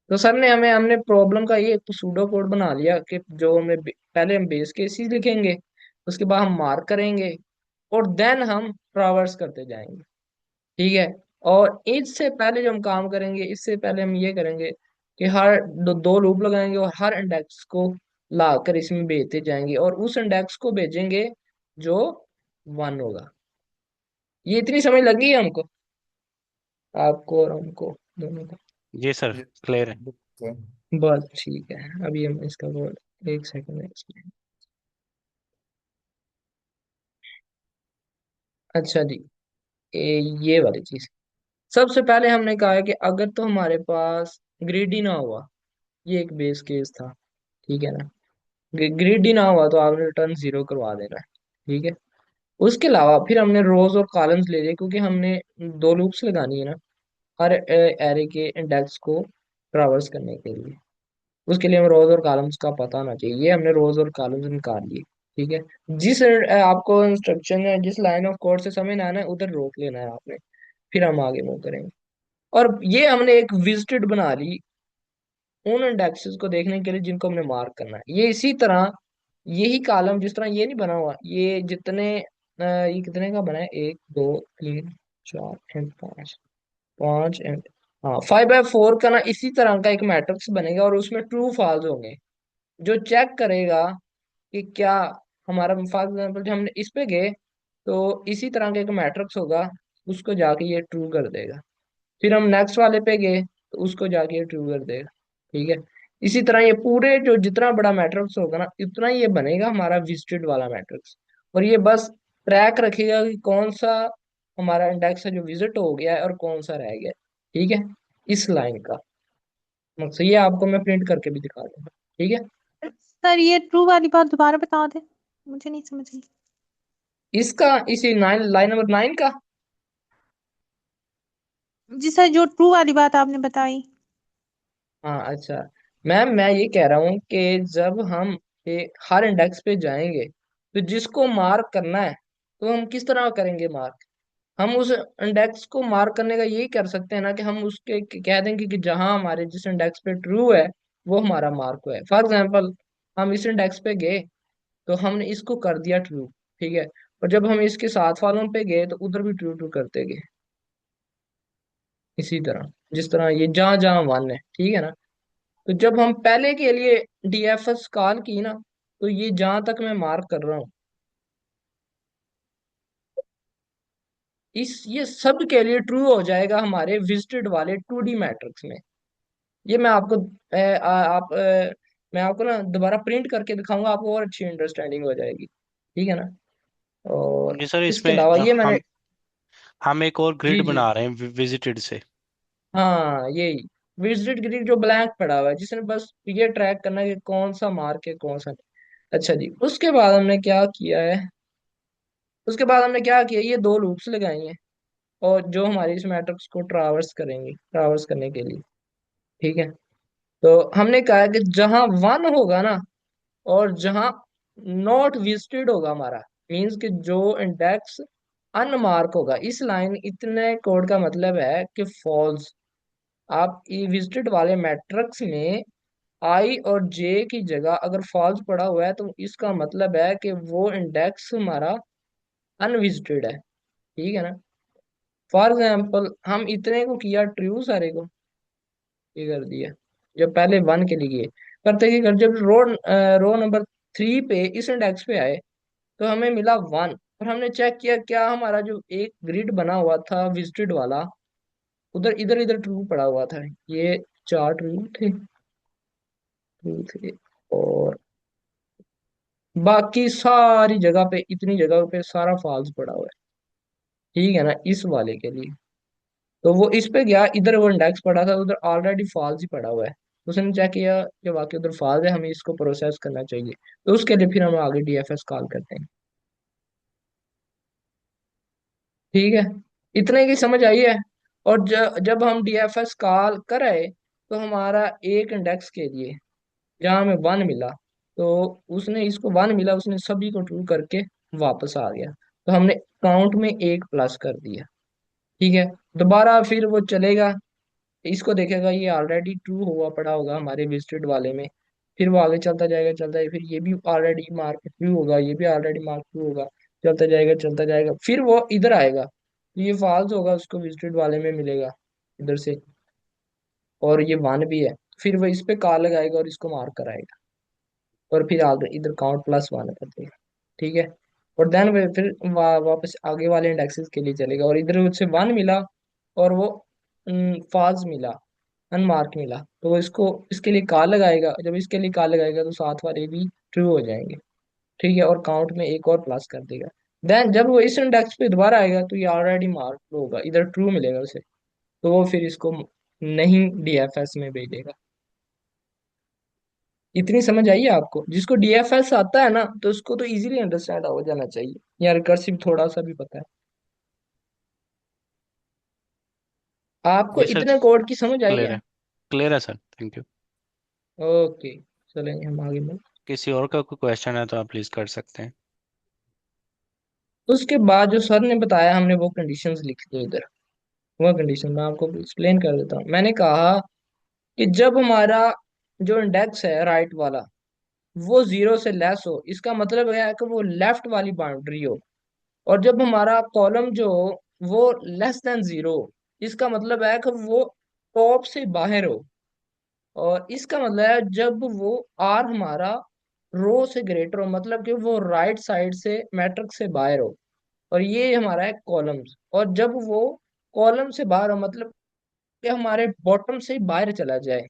तो सर ने हमने प्रॉब्लम का ये सूडो कोड बना लिया कि जो हमें पहले हम बेस केसेस लिखेंगे, उसके बाद हम मार्क करेंगे, और देन हम ट्रावर्स करते जाएंगे। ठीक है? और इससे पहले जो हम काम करेंगे, इससे पहले हम ये करेंगे कि हर दो लूप लगाएंगे और हर इंडेक्स को लाकर इसमें भेजते जाएंगे, और उस इंडेक्स को भेजेंगे जो वन होगा। ये इतनी समझ लगी है हमको, आपको और हमको दोनों को? जी सर, जी क्लियर है। सर। बस ठीक है। अभी हम इसका कोड, एक सेकंड में। अच्छा जी, ये वाली चीज। सबसे पहले हमने कहा है कि अगर तो हमारे पास ग्रिड ही ना हुआ, ये एक बेस केस था, ठीक है ना। ग्रिड ही ना हुआ तो आपने रिटर्न जीरो करवा देना है, ठीक है। उसके अलावा फिर हमने रोज और कॉलम्स ले लिए, क्योंकि हमने दो लूप्स लगानी है ना हर एरे के इंडेक्स को ट्रावर्स करने के लिए। उसके लिए हमें रोज और कॉलम्स का पता होना चाहिए, ये हमने रोज और कॉलम्स निकाल लिए, ठीक है। जिस आपको इंस्ट्रक्शन है, जिस लाइन ऑफ कोड से समझ आना है उधर रोक लेना है आपने, फिर हम आगे मूव करेंगे। और ये हमने एक विजिटेड बना ली उन इंडेक्सेस को देखने के लिए जिनको हमने मार्क करना है। ये इसी तरह यही कॉलम, जिस तरह ये नहीं बना हुआ, ये जितने ये कितने का बना है, 1 2 3 4 एंड 5, 5 एंड, हाँ 5 बाय 4 का ना इसी तरह का एक मैट्रिक्स बनेगा, और उसमें ट्रू फॉल्स होंगे जो चेक करेगा कि क्या हमारा, फॉर एग्जाम्पल जो हमने इस पे गए तो इसी तरह का एक मैट्रिक्स होगा, उसको जाके ये ट्रू कर देगा। फिर हम नेक्स्ट वाले पे गए तो उसको जाके ये ट्रू कर देगा, ठीक है। इसी तरह ये पूरे जो जितना बड़ा मैट्रिक्स होगा ना, इतना ये बनेगा हमारा विजिटेड वाला मैट्रिक्स। और ये बस ट्रैक रखेगा कि कौन सा हमारा इंडेक्स है जो विजिट हो गया है और कौन सा रह गया है, ठीक है। इस लाइन का मकसद ये आपको मैं प्रिंट करके भी दिखा दूंगा, ठीक है। सर ये ट्रू वाली बात दोबारा बता दे, मुझे नहीं समझ आई। इसका इसी लाइन नंबर 9 का। जी सर, जो ट्रू वाली बात आपने बताई। हाँ अच्छा, मैम मैं ये कह रहा हूँ कि जब हम हर इंडेक्स पे जाएंगे तो जिसको मार्क करना है तो हम किस तरह करेंगे मार्क। हम उस इंडेक्स को मार्क करने का यही कर सकते हैं ना कि हम उसके कह देंगे कि जहां हमारे जिस इंडेक्स पे ट्रू है वो हमारा मार्क है। फॉर एग्जांपल हम इस इंडेक्स पे गए तो हमने इसको कर दिया ट्रू, ठीक है। और जब हम इसके साथ वालों पे गए तो उधर भी ट्रू ट्रू करते गए, इसी तरह जिस तरह ये जहां जहां वन है, ठीक है ना। तो जब हम पहले के लिए डीएफएस कॉल की ना, तो ये जहां तक मैं मार्क कर रहा हूँ, इस ये सब के लिए ट्रू हो जाएगा हमारे विजिटेड वाले 2D मैट्रिक्स में। ये मैं आपको मैं आपको ना दोबारा प्रिंट करके दिखाऊंगा, आपको और अच्छी अंडरस्टैंडिंग हो जाएगी, ठीक है ना। और जी सर, इसके इसमें अलावा ये मैंने, हम एक और जी ग्रिड जी, बना रहे हैं विजिटेड से। हाँ यही विजिटेड ग्रिड जो ब्लैंक पड़ा हुआ है, जिसने बस ये ट्रैक करना है कि कौन सा मार्क है कौन सा नहीं। अच्छा जी, उसके बाद हमने क्या किया है, उसके बाद हमने क्या किया, ये दो लूप्स लगाई हैं और जो हमारी इस मैट्रिक्स को ट्रावर्स करेंगे, ट्रावर्स करने के लिए, ठीक है। तो हमने कहा है कि जहां वन होगा ना और जहां नॉट विजिटेड होगा हमारा, मींस कि जो इंडेक्स अनमार्क होगा, इस लाइन इतने कोड का मतलब है कि फॉल्स। आप ये विजिटेड वाले मैट्रिक्स में आई और जे की जगह अगर फॉल्स पड़ा हुआ है तो इसका मतलब है कि वो इंडेक्स हमारा अनविजिटेड है, ठीक है ना। फॉर एग्जाम्पल हम इतने को किया ट्रू, सारे को ये कर दिया जब पहले वन के लिए करते कि कर, जब रो नंबर 3 पे इस इंडेक्स पे आए तो हमें मिला वन। और हमने चेक किया क्या हमारा जो एक ग्रिड बना हुआ था विजिटेड वाला, उधर इधर इधर ट्रू पड़ा हुआ था, ये चार ट्रू थे, ट्रू थे। और बाकी सारी जगह पे, इतनी जगह पे सारा फॉल्स पड़ा हुआ है, ठीक है ना, इस वाले के लिए। तो वो इस पे गया, इधर वो इंडेक्स पड़ा था, उधर ऑलरेडी फॉल्स ही पड़ा हुआ है। उसने चेक किया कि वाकई उधर फॉल्स है, हमें इसको प्रोसेस करना चाहिए। तो उसके लिए फिर हम आगे डीएफएस कॉल करते हैं, ठीक है। इतने की समझ आई है। और जब हम डीएफएस कॉल करे तो हमारा एक इंडेक्स के लिए जहाँ हमें वन मिला, तो उसने इसको वन मिला, उसने सभी को ट्रू करके वापस आ गया। तो हमने काउंट में एक प्लस कर दिया, ठीक है। दोबारा फिर वो चलेगा, इसको देखेगा ये ऑलरेडी ट्रू हुआ पड़ा होगा हमारे विजिटेड वाले में, फिर वो आगे चलता जाएगा, चलता है, फिर ये भी ऑलरेडी मार्क ट्रू होगा, ये भी ऑलरेडी मार्क ट्रू होगा, चलता जाएगा चलता जाएगा, फिर वो इधर आएगा तो ये फॉल्स होगा, उसको विजिटेड वाले में मिलेगा इधर से, और ये वन भी है, फिर वो इस पे कॉल लगाएगा और इसको मार्क कराएगा, और फिर आगे इधर काउंट +1 कर देगा, ठीक है। और देन फिर वापस आगे वाले इंडेक्सेस के लिए चलेगा, और इधर उससे वन मिला और वो फॉल्स मिला, अनमार्क मिला, तो वो इसको इसके लिए कॉल लगाएगा, जब इसके लिए कॉल लगाएगा तो साथ वाले भी ट्रू हो जाएंगे, ठीक है। और काउंट में एक और प्लस कर देगा। देन जब वो इस इंडेक्स पे दोबारा आएगा तो ये ऑलरेडी मार्क होगा, इधर ट्रू मिलेगा उसे, तो वो फिर इसको नहीं डीएफएस में भेजेगा। इतनी समझ आई है आपको? जिसको डीएफएस आता है ना तो उसको तो इजीली अंडरस्टैंड हो जाना चाहिए, या रिकर्सिव थोड़ा सा भी पता है। आपको ये सर इतने कोड की समझ आई है? क्लियर है सर, थैंक यू। ओके, चलेंगे हम आगे में। किसी और का कोई क्वेश्चन है तो आप प्लीज कर सकते हैं। उसके बाद जो सर ने बताया, हमने वो कंडीशंस लिख दी इधर। वो कंडीशन मैं आपको एक्सप्लेन कर देता हूँ। मैंने कहा कि जब हमारा जो इंडेक्स है राइट वाला वो जीरो से लेस हो, इसका मतलब है कि वो लेफ्ट वाली बाउंड्री हो। और जब हमारा कॉलम जो हो वो लेस देन जीरो, इसका मतलब है कि वो टॉप से बाहर हो। और इसका मतलब है जब वो आर हमारा रो से ग्रेटर हो, मतलब कि वो राइट साइड से मैट्रिक्स से बाहर हो। और ये हमारा है कॉलम्स। और जब वो कॉलम से बाहर हो, मतलब कि हमारे बॉटम से बाहर चला जाए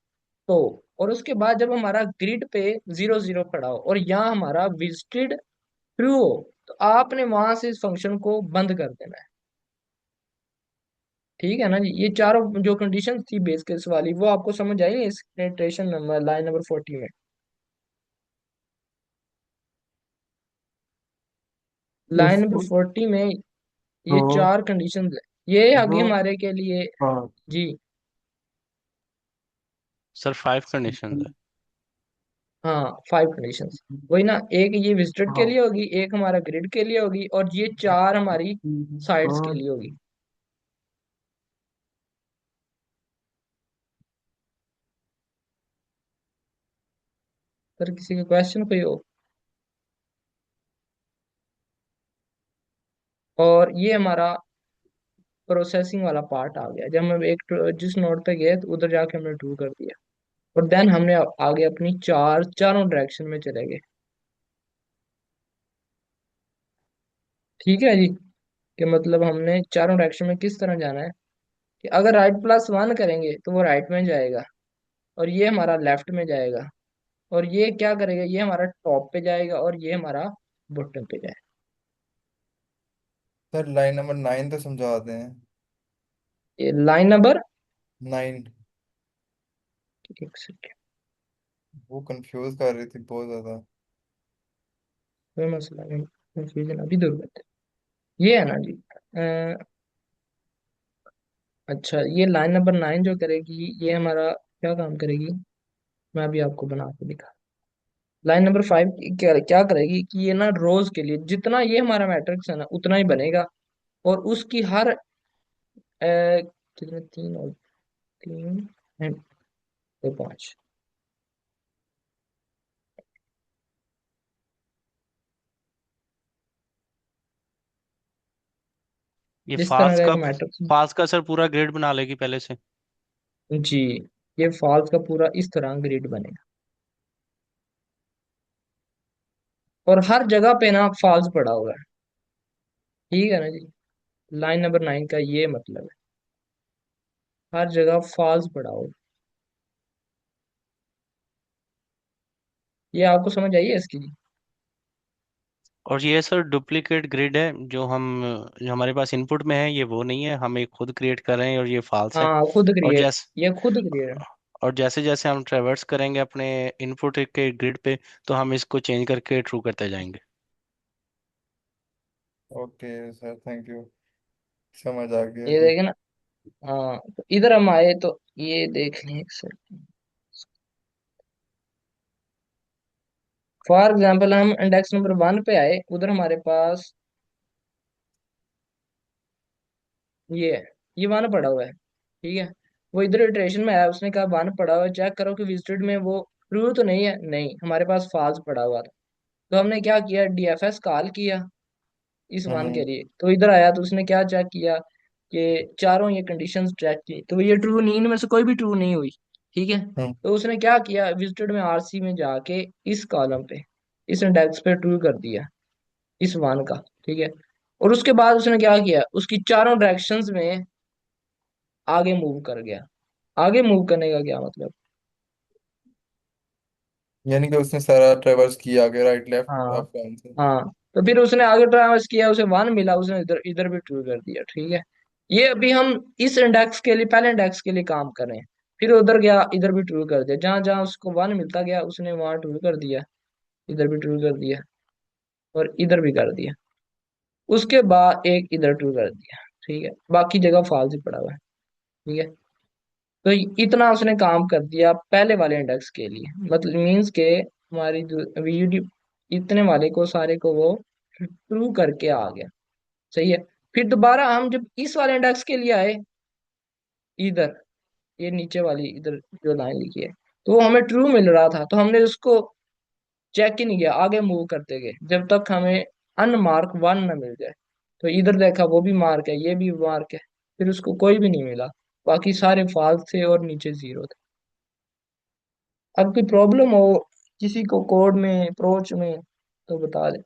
तो। और उसके बाद जब हमारा ग्रिड पे जीरो जीरो खड़ा हो और यहाँ हमारा विजिटेड ट्रू हो, तो आपने वहां से इस फंक्शन को बंद कर देना है। ठीक है ना जी? ये चारों जो कंडीशन थी बेस केस वाली, वो आपको समझ आई इस नंबर लाइन नंबर 40 में? लाइन इस नंबर 40 में ये तो चार कंडीशन है। ये आगे वो हमारे के लिए। हाँ। जी। सर 5 कंडीशंस है। हाँ, 5 कंडीशंस। वही ना, एक ये विजिटेड के हाँ। लिए होगी, एक हमारा ग्रिड के लिए होगी, और ये चार हमारी साइड्स के हाँ। लिए होगी। सर किसी का क्वेश्चन कोई हो? और ये हमारा प्रोसेसिंग वाला पार्ट आ गया। जब हम जिस नोड पे गए तो उधर जाके हमने ट्रू कर दिया। और देन हमने आगे अपनी चारों डायरेक्शन में चले गए। ठीक है जी? कि मतलब हमने चारों डायरेक्शन में किस तरह जाना है, कि अगर राइट प्लस वन करेंगे तो वो राइट में जाएगा, और ये हमारा लेफ्ट में जाएगा, और ये क्या करेगा, ये हमारा टॉप पे जाएगा, और ये हमारा बॉटम पे जाएगा। सर लाइन नंबर 9 तो समझा दें। ये लाइन नंबर। 9। एक सेकेंड। वो कंफ्यूज कर रही थी बहुत ज्यादा। कोई मसला नहीं, कंफ्यूजन अभी दूर करते हैं। ये है ना जी। अच्छा, ये लाइन नंबर 9 जो करेगी, ये हमारा क्या काम करेगी, मैं अभी आपको बना के दिखा। लाइन नंबर 5 क्या क्या करेगी कि ये ना रोज के लिए जितना ये हमारा मैट्रिक्स है ना उतना ही बनेगा। और उसकी हर कितने, तीन और तीन and दो, पाँच। ये जिस तरह फाल्स का एक का मैट्रिक्स। फाल्स का सर पूरा ग्रेड बना लेगी पहले से। जी। ये फॉल्स का पूरा इस तरह ग्रिड बनेगा, और हर जगह पे ना फॉल्स पड़ा हुआ है। ठीक है ना जी? लाइन नंबर 9 का ये मतलब है, हर जगह फॉल्स पड़ा हुआ है। ये आपको समझ आई है इसकी? और ये सर डुप्लीकेट ग्रिड है, जो हमारे पास इनपुट में है ये वो नहीं है, हम एक खुद क्रिएट कर रहे हैं और ये फाल्स है। हाँ, खुद और क्रिएट। जैसे ये खुद क्रिएट। और जैसे जैसे हम ट्रेवर्स करेंगे अपने इनपुट के ग्रिड पे, तो हम इसको चेंज करके ट्रू करते जाएंगे। Okay sir, thank you. समझ आ गया ये अभी। देखे ना। हाँ, तो इधर हम आए तो ये देख लें एक सेकंड। फॉर एग्जाम्पल हम इंडेक्स नंबर 1 पे आए, उधर हमारे पास ये है, ये 1 पड़ा हुआ है। ठीक है? वो इधर इटरेशन में आया, उसने कहा 1 पड़ा हुआ है, चेक करो कि विजिटेड में वो ट्रू तो नहीं है। नहीं, हमारे पास फॉल्स पड़ा हुआ था। तो हमने क्या किया, डीएफएस कॉल किया इस 1 के हम्म। लिए। तो इधर आया तो उसने क्या चेक किया कि चारों ये कंडीशंस चेक की, तो ये ट्रू नहीं, इनमें से कोई भी ट्रू नहीं हुई। ठीक है? हम्म। तो उसने क्या किया, विजिटेड में आरसी में जाके इस कॉलम पे, इस इंडेक्स पे ट्रू कर दिया, इस 1 का। ठीक है? और उसके बाद उसने क्या किया, उसकी चारों डायरेक्शंस में आगे मूव कर गया। आगे मूव करने का क्या मतलब? यानी कि उसने सारा ट्रेवर्स किया आगे, राइट लेफ्ट हाँ। अप डाउन से। हाँ, तो फिर उसने आगे ट्रावर्स किया, उसे 1 मिला, उसने इधर इधर भी ट्रू कर दिया, ठीक है। ये अभी हम इस इंडेक्स के लिए, पहले इंडेक्स के लिए काम कर रहे हैं। फिर उधर गया, इधर भी ट्रू कर दिया, जहां जहां उसको 1 मिलता गया उसने वहां ट्रू कर दिया, इधर भी ट्रू कर दिया और इधर भी कर दिया। उसके बाद एक इधर ट्रू कर दिया, ठीक है, बाकी जगह फॉल्स ही पड़ा हुआ है, ठीक है। तो इतना उसने काम कर दिया पहले वाले इंडेक्स के लिए, मतलब मीन्स के हमारी जो वीडी इतने वाले को सारे को वो ट्रू करके आ गया, सही है। फिर दोबारा हम जब इस वाले इंडेक्स के लिए आए, इधर ये नीचे वाली इधर जो लाइन लिखी है, तो वो हमें ट्रू मिल रहा था, तो हमने उसको चेक ही नहीं किया, आगे मूव करते गए जब तक हमें अनमार्क 1 न मिल जाए। तो इधर देखा वो भी मार्क है, ये भी मार्क है, फिर उसको कोई भी नहीं मिला, बाकी सारे फॉल्स थे और नीचे जीरो थे। अब कोई प्रॉब्लम हो किसी को कोड में, अप्रोच में, तो बता दे।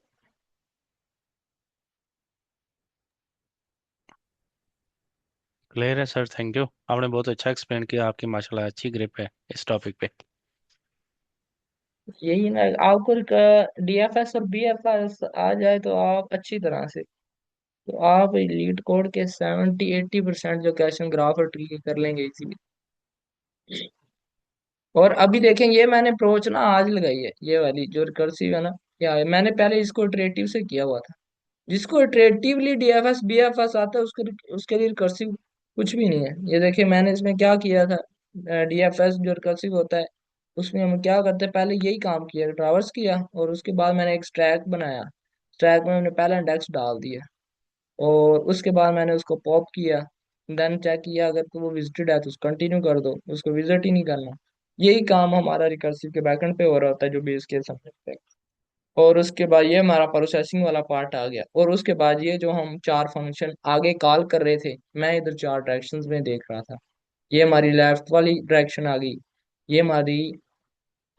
क्लियर है सर, थैंक यू, आपने बहुत अच्छा एक्सप्लेन किया, आपकी माशाल्लाह अच्छी ग्रिप है इस टॉपिक पे। यही ना, आपको डीएफएस और बीएफएस आ जाए तो आप अच्छी तरह से, तो आप लीड कोड के 70-80% जो क्वेश्चन ग्राफ और ट्री के कर लेंगे इजीली। और अभी देखें, ये मैंने अप्रोच ना आज लगाई है, ये वाली जो रिकर्सिव है ना, क्या है, मैंने पहले इसको इटरेटिव से किया हुआ था। जिसको इटरेटिवली डीएफएस बीएफएस आता है उसके उसके लिए रिकर्सिव कुछ भी नहीं है। ये देखिए मैंने इसमें क्या किया था, डीएफएस जो रिकर्सिव होता है उसमें हम क्या करते हैं, पहले यही काम किया, ट्रावर्स किया और उसके बाद मैंने एक स्टैक बनाया। स्टैक में मैंने पहला इंडेक्स डाल दिया और उसके बाद मैंने उसको पॉप किया, देन चेक किया अगर तो वो विजिटेड है तो उसको कंटिन्यू कर दो, उसको विजिट ही नहीं करना। यही काम हमारा रिकर्सिव के बैकएंड पे हो रहा होता है जो बेस केस हमने पे। और उसके बाद ये हमारा प्रोसेसिंग वाला पार्ट आ गया, और उसके बाद ये जो हम 4 फंक्शन आगे कॉल कर रहे थे, मैं इधर 4 डायरेक्शंस में देख रहा था। ये हमारी लेफ्ट वाली डायरेक्शन आ गई, ये हमारी,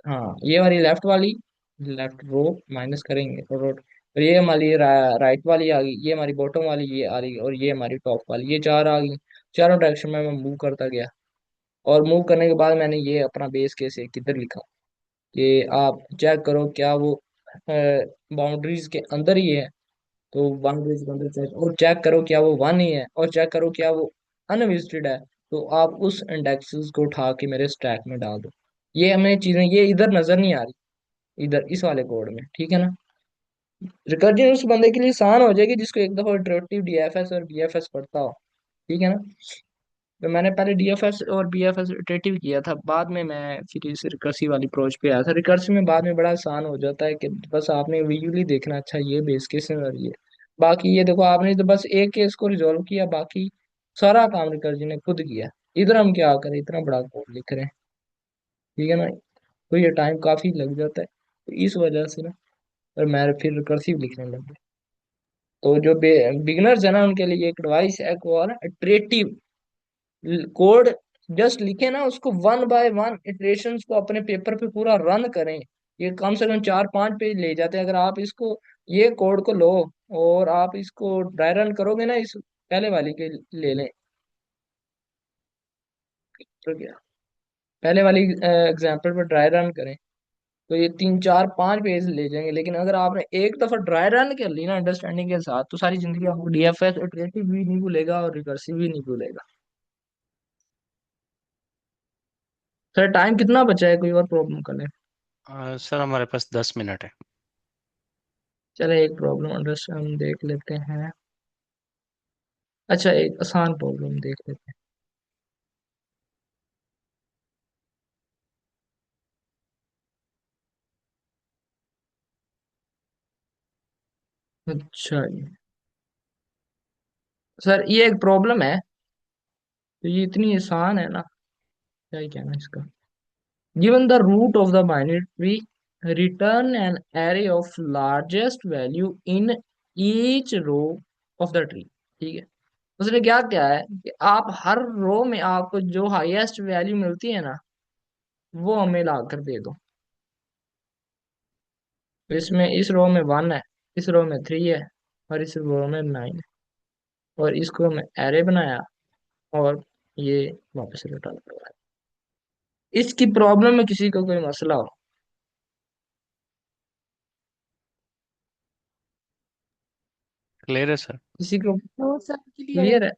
हाँ ये हमारी लेफ्ट वाली, लेफ्ट रो माइनस करेंगे और ये हमारी राइट वाली आ गई, ये हमारी बॉटम वाली ये आ रही, और ये हमारी टॉप वाली, ये 4 आ गई। चारों डायरेक्शन में मैं मूव करता गया, और मूव करने के बाद मैंने ये अपना बेस केस है किधर लिखा कि आप चेक करो क्या वो बाउंड्रीज के अंदर ही है, तो बाउंड्रीज के अंदर चेक, और चेक करो क्या वो 1 ही है, और चेक करो क्या वो अनविजिटेड है, तो आप उस इंडेक्सेस को उठा के मेरे स्टैक में डाल दो। ये हमें चीजें ये इधर नजर नहीं आ रही, इधर इस वाले कोड में, ठीक है ना। रिकर्जन उस बंदे के लिए आसान हो जाएगी जिसको एक दफा इटरेटिव डीएफएस और बीएफएस पढ़ता हो, ठीक है ना। तो मैंने पहले डीएफएस और बीएफएस इटरेटिव किया था, बाद में मैं फिर इस रिकर्सिव वाली अप्रोच पे आया था। रिकर्सिव में बाद में बड़ा आसान हो जाता है कि बस आपने विजुअली देखना, अच्छा ये बेस केस है और ये बाकी, ये देखो आपने तो बस एक केस को रिजॉल्व किया, बाकी सारा काम रिकर्जन ने खुद किया। इधर हम क्या करें, इतना बड़ा कोड लिख रहे हैं, ठीक है ना, तो ये टाइम काफी लग जाता है, तो इस वजह से ना, और मैं फिर रिकर्सिव लिखने लग गया। तो जो बिगनर्स है ना उनके लिए एक एडवाइस है को ना, इटरेटिव कोड जस्ट लिखे ना, उसको 1 बाय 1 इटरेशंस को अपने पेपर पे पूरा रन करें। ये कम से कम 4-5 पेज ले जाते हैं। अगर आप इसको, ये कोड को लो और आप इसको ड्राई रन करोगे ना, इस पहले वाली के ले लें, तो क्या पहले वाली एग्जाम्पल पर ड्राई रन करें, तो ये 3-4-5 पेज ले जाएंगे। लेकिन अगर आपने एक दफा ड्राई रन कर ली ना अंडरस्टैंडिंग के साथ, तो सारी जिंदगी आपको डीएफएस इटरेटिव भी नहीं भूलेगा और रिकर्सिव भी नहीं भूलेगा। सर टाइम कितना बचा है, कोई और प्रॉब्लम कर ले। सर हमारे पास 10 मिनट है। चले एक प्रॉब्लम अंडरस्टैंड हम देख लेते हैं। अच्छा एक आसान प्रॉब्लम देख लेते हैं। अच्छा जी, सर ये एक प्रॉब्लम है, तो ये इतनी आसान है ना, क्या ही कहना इसका। Given the root of the binary return an array of largest value in each row of the tree, ठीक है। उसने क्या क्या है कि आप हर रो में आपको जो हाईएस्ट वैल्यू मिलती है ना, वो हमें ला कर दे दो। तो इसमें इस रो में 1 है, इस रो में 3 है, और इस रो में 9 है, और इसको मैं एरे बनाया और ये वापस रिटर्न करवाया। इसकी प्रॉब्लम में किसी को कोई मसला हो। क्लियर है सर। किसी को तो सब क्लियर है। क्लियर है?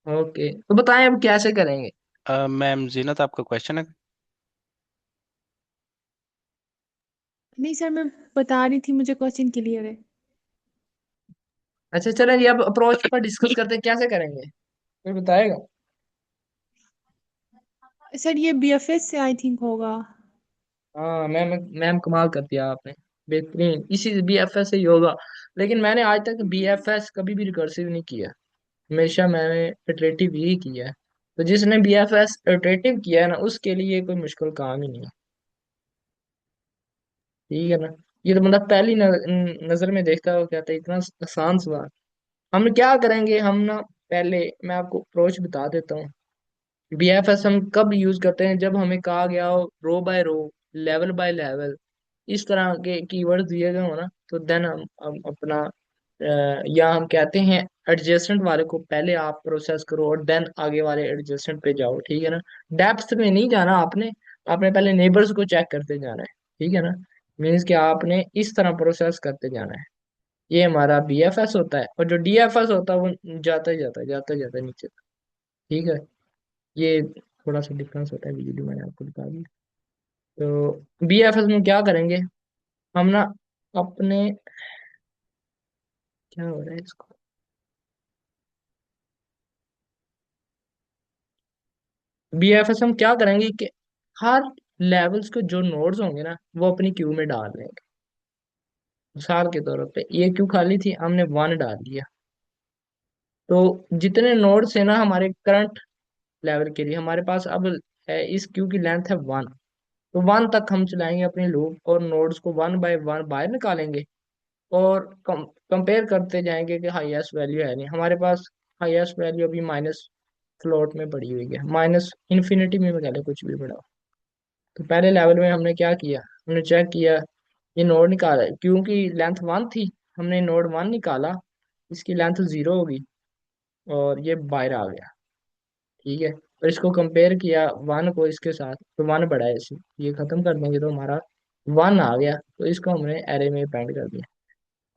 ओके, तो बताएं अब कैसे करेंगे। मैम जीनत, आपका क्वेश्चन है? नहीं सर, मैं बता रही थी मुझे क्वेश्चन क्लियर है। अच्छा चलें, ये अब अप्रोच पर डिस्कस करते हैं कैसे करेंगे, कोई बताएगा? सर ये बीएफएस से आई थिंक होगा। हाँ मैम, मैम कमाल कर दिया आपने, बेहतरीन, इसी बीएफएस से ही होगा। लेकिन मैंने आज तक बीएफएस कभी भी रिकर्सिव नहीं किया, हमेशा मैंने इटरेटिव ही किया है। तो जिसने बीएफएस इटरेटिव किया है ना, उसके लिए कोई मुश्किल काम ही नहीं है। ठीक है ना? ये तो बंदा पहली नजर में देखता है वो कहता है इतना आसान सवाल। हम क्या करेंगे, हम ना पहले मैं आपको अप्रोच बता देता हूँ। बीएफएस हम कब यूज करते हैं, जब हमें कहा गया हो row by row, level by level, इस तरह के कीवर्ड दिए गए हो ना, तो देन हम अपना या हम कहते हैं एडजेसेंट वाले को पहले आप प्रोसेस करो और देन आगे वाले एडजेसेंट पे जाओ। ठीक है ना? डेप्थ में नहीं जाना आपने, आपने पहले नेबर्स को चेक करते जाना है। ठीक है ना? मीन्स कि आपने इस तरह प्रोसेस करते जाना है। ये हमारा बीएफएस होता है, और जो डीएफएस होता है वो जाता ही जाता है, जाता ही जाता है नीचे तक। ठीक है? ये थोड़ा सा डिफरेंस होता है, वीडियो मैंने आपको बता दिया। तो बीएफएस में क्या करेंगे हम ना, अपने, क्या हो रहा है इसको, बीएफएस हम क्या करेंगे कि हर लेवल्स के जो नोड्स होंगे ना, वो अपनी क्यू में डाल देंगे। मिसाल के तौर पे ये क्यू खाली थी, हमने वन डाल दिया, तो जितने नोड्स है ना हमारे करंट लेवल के लिए, हमारे पास अब है इस क्यू की लेंथ है वन। तो वन तक हम चलाएंगे अपनी लूप और नोड्स को वन बाय वन बाहर निकालेंगे, और कंपेयर करते जाएंगे कि हाईएस्ट वैल्यू है नहीं हमारे पास। हाईएस्ट वैल्यू अभी माइनस फ्लोट में पड़ी हुई है, माइनस इन्फिनिटी में पहले कुछ भी पड़ा हो। तो पहले लेवल में हमने क्या किया, हमने चेक किया, ये नोड निकाला क्योंकि लेंथ वन थी, हमने नोड वन निकाला, इसकी लेंथ जीरो होगी और ये बाहर आ गया। ठीक है? और इसको कंपेयर किया वन को इसके साथ, तो वन बड़ा है इसी, ये खत्म कर देंगे तो हमारा वन आ गया, तो इसको हमने एरे में पेंट कर दिया।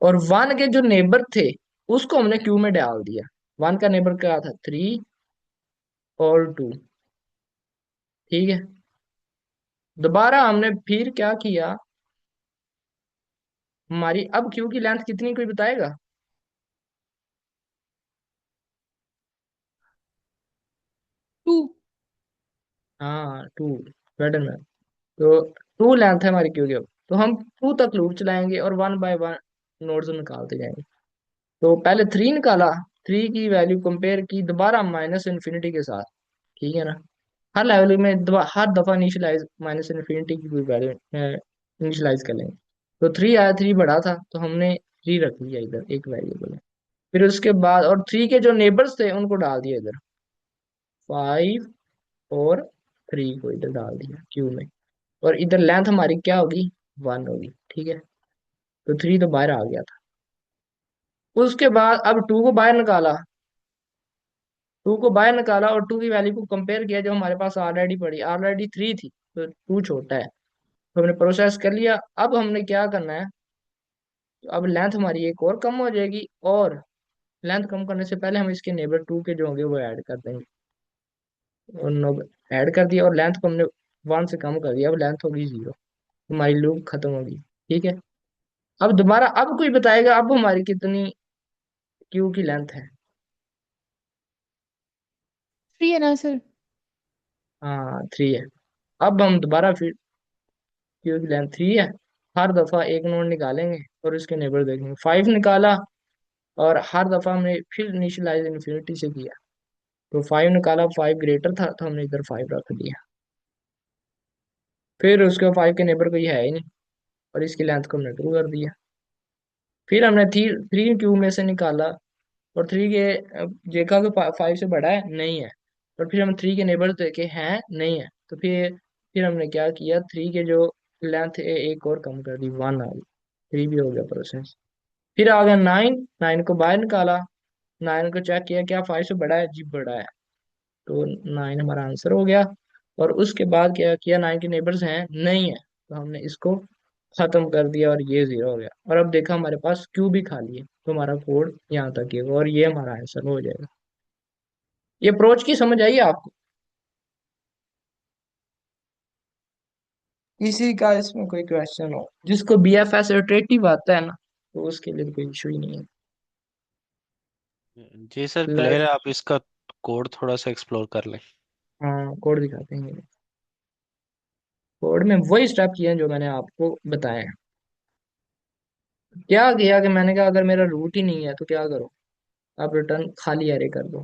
और वन के जो नेबर थे उसको हमने क्यू में डाल दिया। वन का नेबर क्या था, थ्री और टू। ठीक है? दोबारा हमने फिर क्या किया, हमारी अब क्यू की लेंथ कितनी कोई बताएगा? 2। हाँ टू, बेटर मैन। तो टू लेंथ है हमारी क्यू की अब, तो हम टू तक लूप चलाएंगे और वन बाय वन नोड्स निकालते जाएंगे। तो पहले थ्री निकाला, थ्री की वैल्यू कंपेयर की दोबारा माइनस इन्फिनिटी के साथ। ठीक है ना? हर लेवल में हर दफा इनिशियलाइज माइनस इन्फिनिटी की कोई वैल्यू इनिशियलाइज कर लेंगे। तो थ्री आया, थ्री बड़ा था तो हमने थ्री रख लिया इधर एक वेरिएबल में। फिर उसके बाद और थ्री के जो नेबर्स थे उनको डाल दिया इधर, फाइव और थ्री को इधर डाल दिया क्यू में। और इधर लेंथ हमारी क्या होगी, वन होगी। ठीक है? तो थ्री तो बाहर आ गया था। उसके बाद अब टू को बाहर निकाला, टू को बाहर निकाला और टू की वैल्यू को कंपेयर किया जो हमारे पास ऑलरेडी पड़ी, ऑलरेडी थ्री थी तो टू छोटा है, तो हमने प्रोसेस कर लिया। अब हमने क्या करना है, तो अब लेंथ हमारी एक और कम हो जाएगी, और लेंथ कम करने से पहले हम इसके नेबर टू के जो होंगे वो ऐड कर देंगे। और ऐड कर दिया और लेंथ को हमने वन से कम कर दिया, अब लेंथ होगी जीरो, हमारी लूप खत्म होगी। ठीक है? अब दोबारा अब कोई बताएगा अब हमारी कितनी क्यू की लेंथ है? 3 है ना सर? हाँ थ्री है। अब हम दोबारा फिर क्यू की लेंथ थ्री है, हर दफा एक नोड निकालेंगे और इसके नेबर देखेंगे, फाइव निकाला, और हर दफा हमने फिर इनिशियलाइज इन्फिनिटी से किया, तो फाइव निकाला, फाइव ग्रेटर था तो हमने इधर फाइव रख दिया। फिर उसके फाइव के नेबर कोई है ही नहीं, और इसकी लेंथ को हमने टू कर दिया। फिर हमने थ्री थ्री क्यू में से निकाला, और थ्री के देखा कि फाइव से बड़ा है, नहीं है। और फिर हम थ्री के नेबर देखे हैं, नहीं है। तो फिर हमने क्या किया, थ्री के जो लेंथ है एक और कम कर दी, वन आ गई, थ्री भी हो गया प्रोसेस। फिर आ गया नाइन, नाइन को बाहर निकाला, नाइन को चेक किया क्या फाइव से बड़ा है, जी बड़ा है, तो नाइन हमारा आंसर हो गया। और उसके बाद क्या किया, नाइन के नेबर्स हैं, नहीं है, तो हमने इसको खत्म कर दिया और ये जीरो हो गया, और अब देखा हमारे पास क्यू भी खाली है, तो हमारा कोड यहाँ तक ही होगा और ये हमारा आंसर हो जाएगा। ये अप्रोच की समझ आई आपको? किसी का इसमें कोई क्वेश्चन हो, जिसको BFS इटरेटिव आता है ना, तो उसके लिए तो कोई इशू ही नहीं है। जी सर क्लियर लाइक, है, आप इसका कोड थोड़ा सा एक्सप्लोर कर लें। हाँ कोड दिखाते हैं। कोड में वही स्टेप किए हैं जो मैंने आपको बताए हैं। क्या किया कि मैंने कहा अगर मेरा रूट ही नहीं है तो क्या करो, आप रिटर्न खाली एरे कर दो।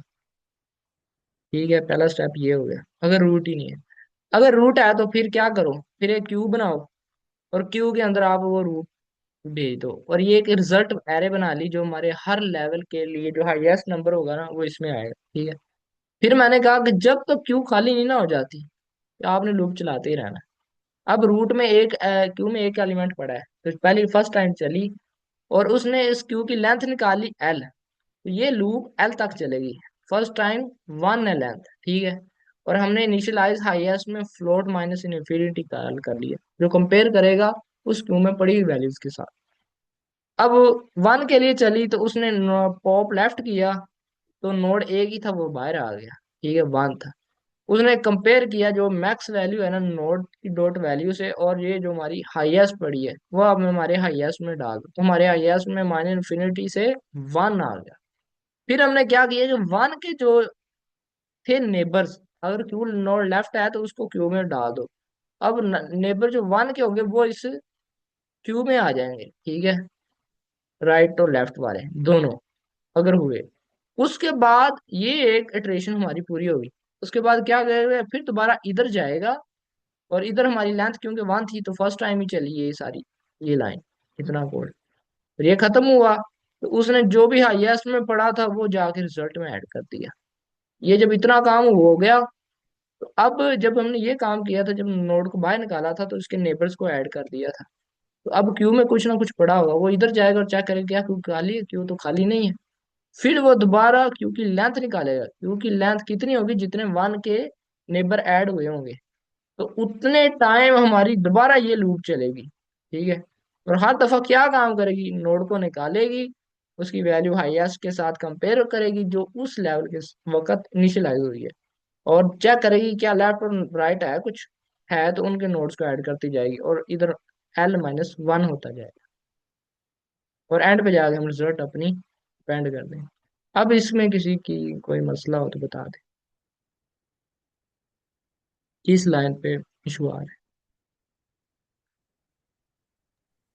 ठीक है, पहला स्टेप ये हो गया। अगर रूट ही नहीं है, अगर रूट है तो फिर क्या करो, फिर एक क्यू बनाओ और क्यू के अंदर आप वो रूट भेज दो, और ये एक रिजल्ट एरे बना ली जो हमारे हर लेवल के लिए जो हाईएस्ट नंबर होगा ना वो इसमें आएगा। ठीक है, फिर मैंने कहा कि जब तक क्यू खाली नहीं ना हो जाती, तो आपने लूप चलाते ही रहना। अब रूट में एक क्यू में एक एलिमेंट पड़ा है, तो पहली फर्स्ट टाइम चली और उसने इस क्यू की लेंथ निकाली एल, तो ये लूप एल तक चलेगी। फर्स्ट टाइम वन है लेंथ, ठीक है। और हमने इनिशियलाइज हाईएस्ट में फ्लोट माइनस इन्फिनिटी का हल कर लिया, जो कंपेयर करेगा उस क्यू में पड़ी हुई वैल्यूज के साथ। अब वन के लिए चली तो उसने पॉप लेफ्ट किया, तो नोड एक ही था वो बाहर आ गया। ठीक है, वन था। उसने कंपेयर किया जो मैक्स वैल्यू है ना नोड की डॉट वैल्यू से, और ये जो हमारी हाईएस्ट पड़ी है वो अब हमारे हाईएस्ट में डाल दो, तो हमारे हाईएस्ट में माइनस इन्फिनिटी से वन आ गया। फिर हमने क्या किया कि वन के जो थे नेबर्स, अगर क्यू नोड लेफ्ट है तो उसको क्यू में डाल दो। अब नेबर जो वन के होंगे वो इस क्यू में आ जाएंगे। ठीक है, राइट और लेफ्ट वाले दोनों अगर हुए, उसके बाद ये एक इटरेशन हमारी पूरी होगी। उसके बाद क्या करेगा, फिर दोबारा इधर जाएगा, और इधर हमारी लेंथ क्योंकि वन थी तो फर्स्ट टाइम ही चली ये सारी, ये लाइन, इतना कोड, फिर ये खत्म हुआ। तो उसने जो भी हाईएस्ट में पड़ा था वो जाके रिजल्ट में ऐड कर दिया। ये जब इतना काम हो गया, तो अब जब हमने ये काम किया था, जब नोड को बाहर निकाला था तो उसके नेबर्स को ऐड कर दिया था। तो अब क्यू में कुछ ना कुछ पड़ा होगा, वो इधर जाएगा और चेक करेगा क्या क्यू खाली है, क्यू तो खाली नहीं है। फिर वो दोबारा क्यू की लेंथ निकालेगा, क्यू की लेंथ कितनी होगी, जितने वन के नेबर ऐड हुए होंगे, तो उतने टाइम हमारी दोबारा ये लूप चलेगी। ठीक है, और हर दफा क्या काम करेगी, नोड को निकालेगी, उसकी वैल्यू हाईएस्ट के साथ कंपेयर करेगी जो उस लेवल के वक्त इनिशियलाइज हुई है, और चेक करेगी क्या लेफ्ट और राइट है कुछ, है तो उनके नोड्स को ऐड करती जाएगी, और इधर L-1 होता जाएगा, और एंड पे जाके हम रिजल्ट अपनी पेंड कर दें। अब इसमें किसी की कोई मसला हो तो बता दे, किस लाइन पे इशू आ रहा है।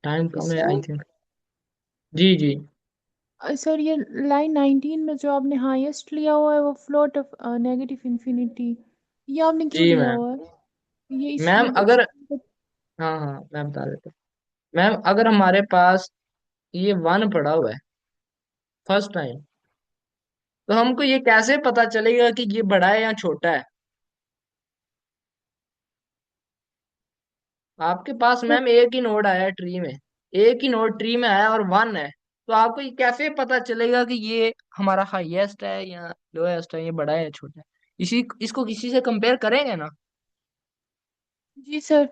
टाइम कम है आई सर थिंक। जी जी। सर ये लाइन 19 में जो आपने हाईएस्ट लिया हुआ है वो फ्लोट ऑफ नेगेटिव इंफिनिटी, ये आपने क्यों जी लिया मैम। हुआ है? ये मैम इसकी अगर, हाँ हाँ मैं बता देता हूँ। मैम अगर हमारे पास ये वन पड़ा हुआ है फर्स्ट टाइम, तो हमको ये कैसे पता चलेगा कि ये बड़ा है या छोटा है? आपके पास मैम एक ही नोड आया है ट्री में, एक ही नोड ट्री में आया और वन है, तो आपको ये कैसे पता चलेगा कि ये हमारा हाईएस्ट है या लोएस्ट है, ये बड़ा है या छोटा है? इसी इसको किसी से कंपेयर करेंगे ना। जी सर,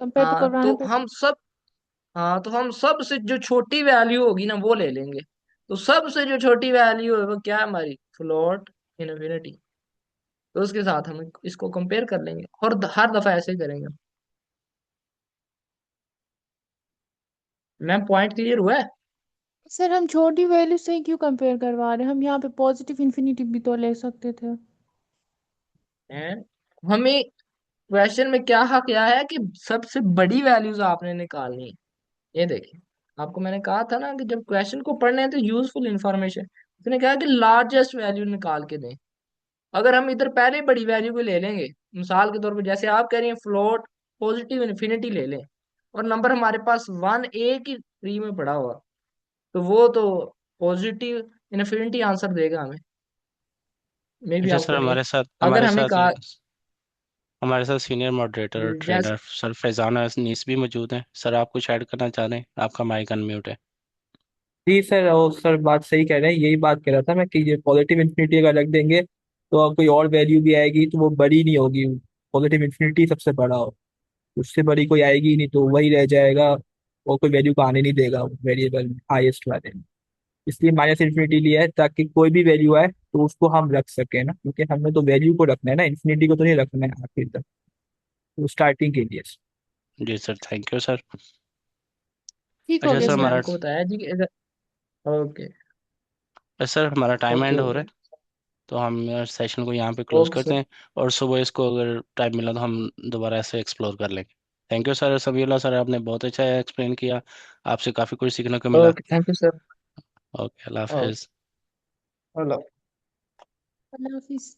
कंपेयर तो हाँ करवाना तो पड़ेगा। हम सब, हाँ तो हम सबसे जो छोटी वैल्यू होगी ना वो ले लेंगे। तो सबसे जो छोटी वैल्यू है वो क्या है हमारी, फ्लोट इनफिनिटी। तो उसके साथ हम इसको कंपेयर कर लेंगे, और हर दफा ऐसे ही करेंगे। मैम पॉइंट क्लियर हुआ है? सर हम छोटी वैल्यू से ही क्यों कंपेयर करवा रहे हैं? हम यहाँ पे पॉजिटिव इंफिनिटी भी तो ले सकते थे। हैं? हमें क्वेश्चन में क्या है कि सबसे बड़ी वैल्यूज आपने निकालनी है। ये देखिए, आपको मैंने कहा था ना कि जब क्वेश्चन को पढ़ने हैं तो यूजफुल इंफॉर्मेशन, उसने कहा कि लार्जेस्ट वैल्यू निकाल के दें। अगर हम इधर पहले बड़ी वैल्यू को ले लेंगे, मिसाल के तौर पर जैसे आप कह रही हैं फ्लोट पॉजिटिव इन्फिनिटी ले लें, और नंबर हमारे पास वन एक ही ट्री में पड़ा हुआ, तो वो तो पॉजिटिव इन्फिनिटी आंसर देगा हमें। मे भी अच्छा आप सर, करें, हमारे साथ अगर हमारे हमें साथ कहा हमारे साथ सीनियर मॉडरेटर जैसे, ट्रेनर सर फैजाना नीस भी मौजूद हैं। सर आप कुछ ऐड करना चाह रहे हैं? आपका माइक अनम्यूट है। जी सर, और सर बात सही कह रहे हैं, यही बात कह रहा था मैं कि ये पॉजिटिव इन्फिनिटी अगर रख देंगे तो अब कोई और वैल्यू भी आएगी तो वो बड़ी नहीं होगी, पॉजिटिव इन्फिनिटी सबसे बड़ा हो। उससे बड़ी कोई आएगी ही नहीं, तो वही रह जाएगा और कोई वैल्यू को आने नहीं देगा वेरिएबल हाईएस्ट वाले में। इसलिए माइनस इन्फिनिटी लिया है ताकि कोई भी वैल्यू आए तो उसको हम रख सकें ना, क्योंकि हमें तो वैल्यू को रखना है ना, इन्फिनिटी को तो नहीं रखना है आखिर तक, तो स्टार्टिंग के लिए। जी सर, थैंक यू सर। ठीक हो अच्छा गया सर, मैंने सर। हमारा आपको बताया जी कि ओके। सर हमारा टाइम ओके एंड हो रहा ओके। है, तो हम सेशन को यहाँ पे क्लोज ओके करते सर। हैं। और सुबह इसको अगर टाइम मिला तो हम दोबारा ऐसे एक्सप्लोर कर लेंगे। Thank you sir Samiullah sir, आपने बहुत अच्छा एक्सप्लेन किया, आपसे काफ़ी कुछ सीखने को मिला। Okay thank you sir. Okay, Allah okay. हाफिज़। हेलो। अल्लाह हाफिज।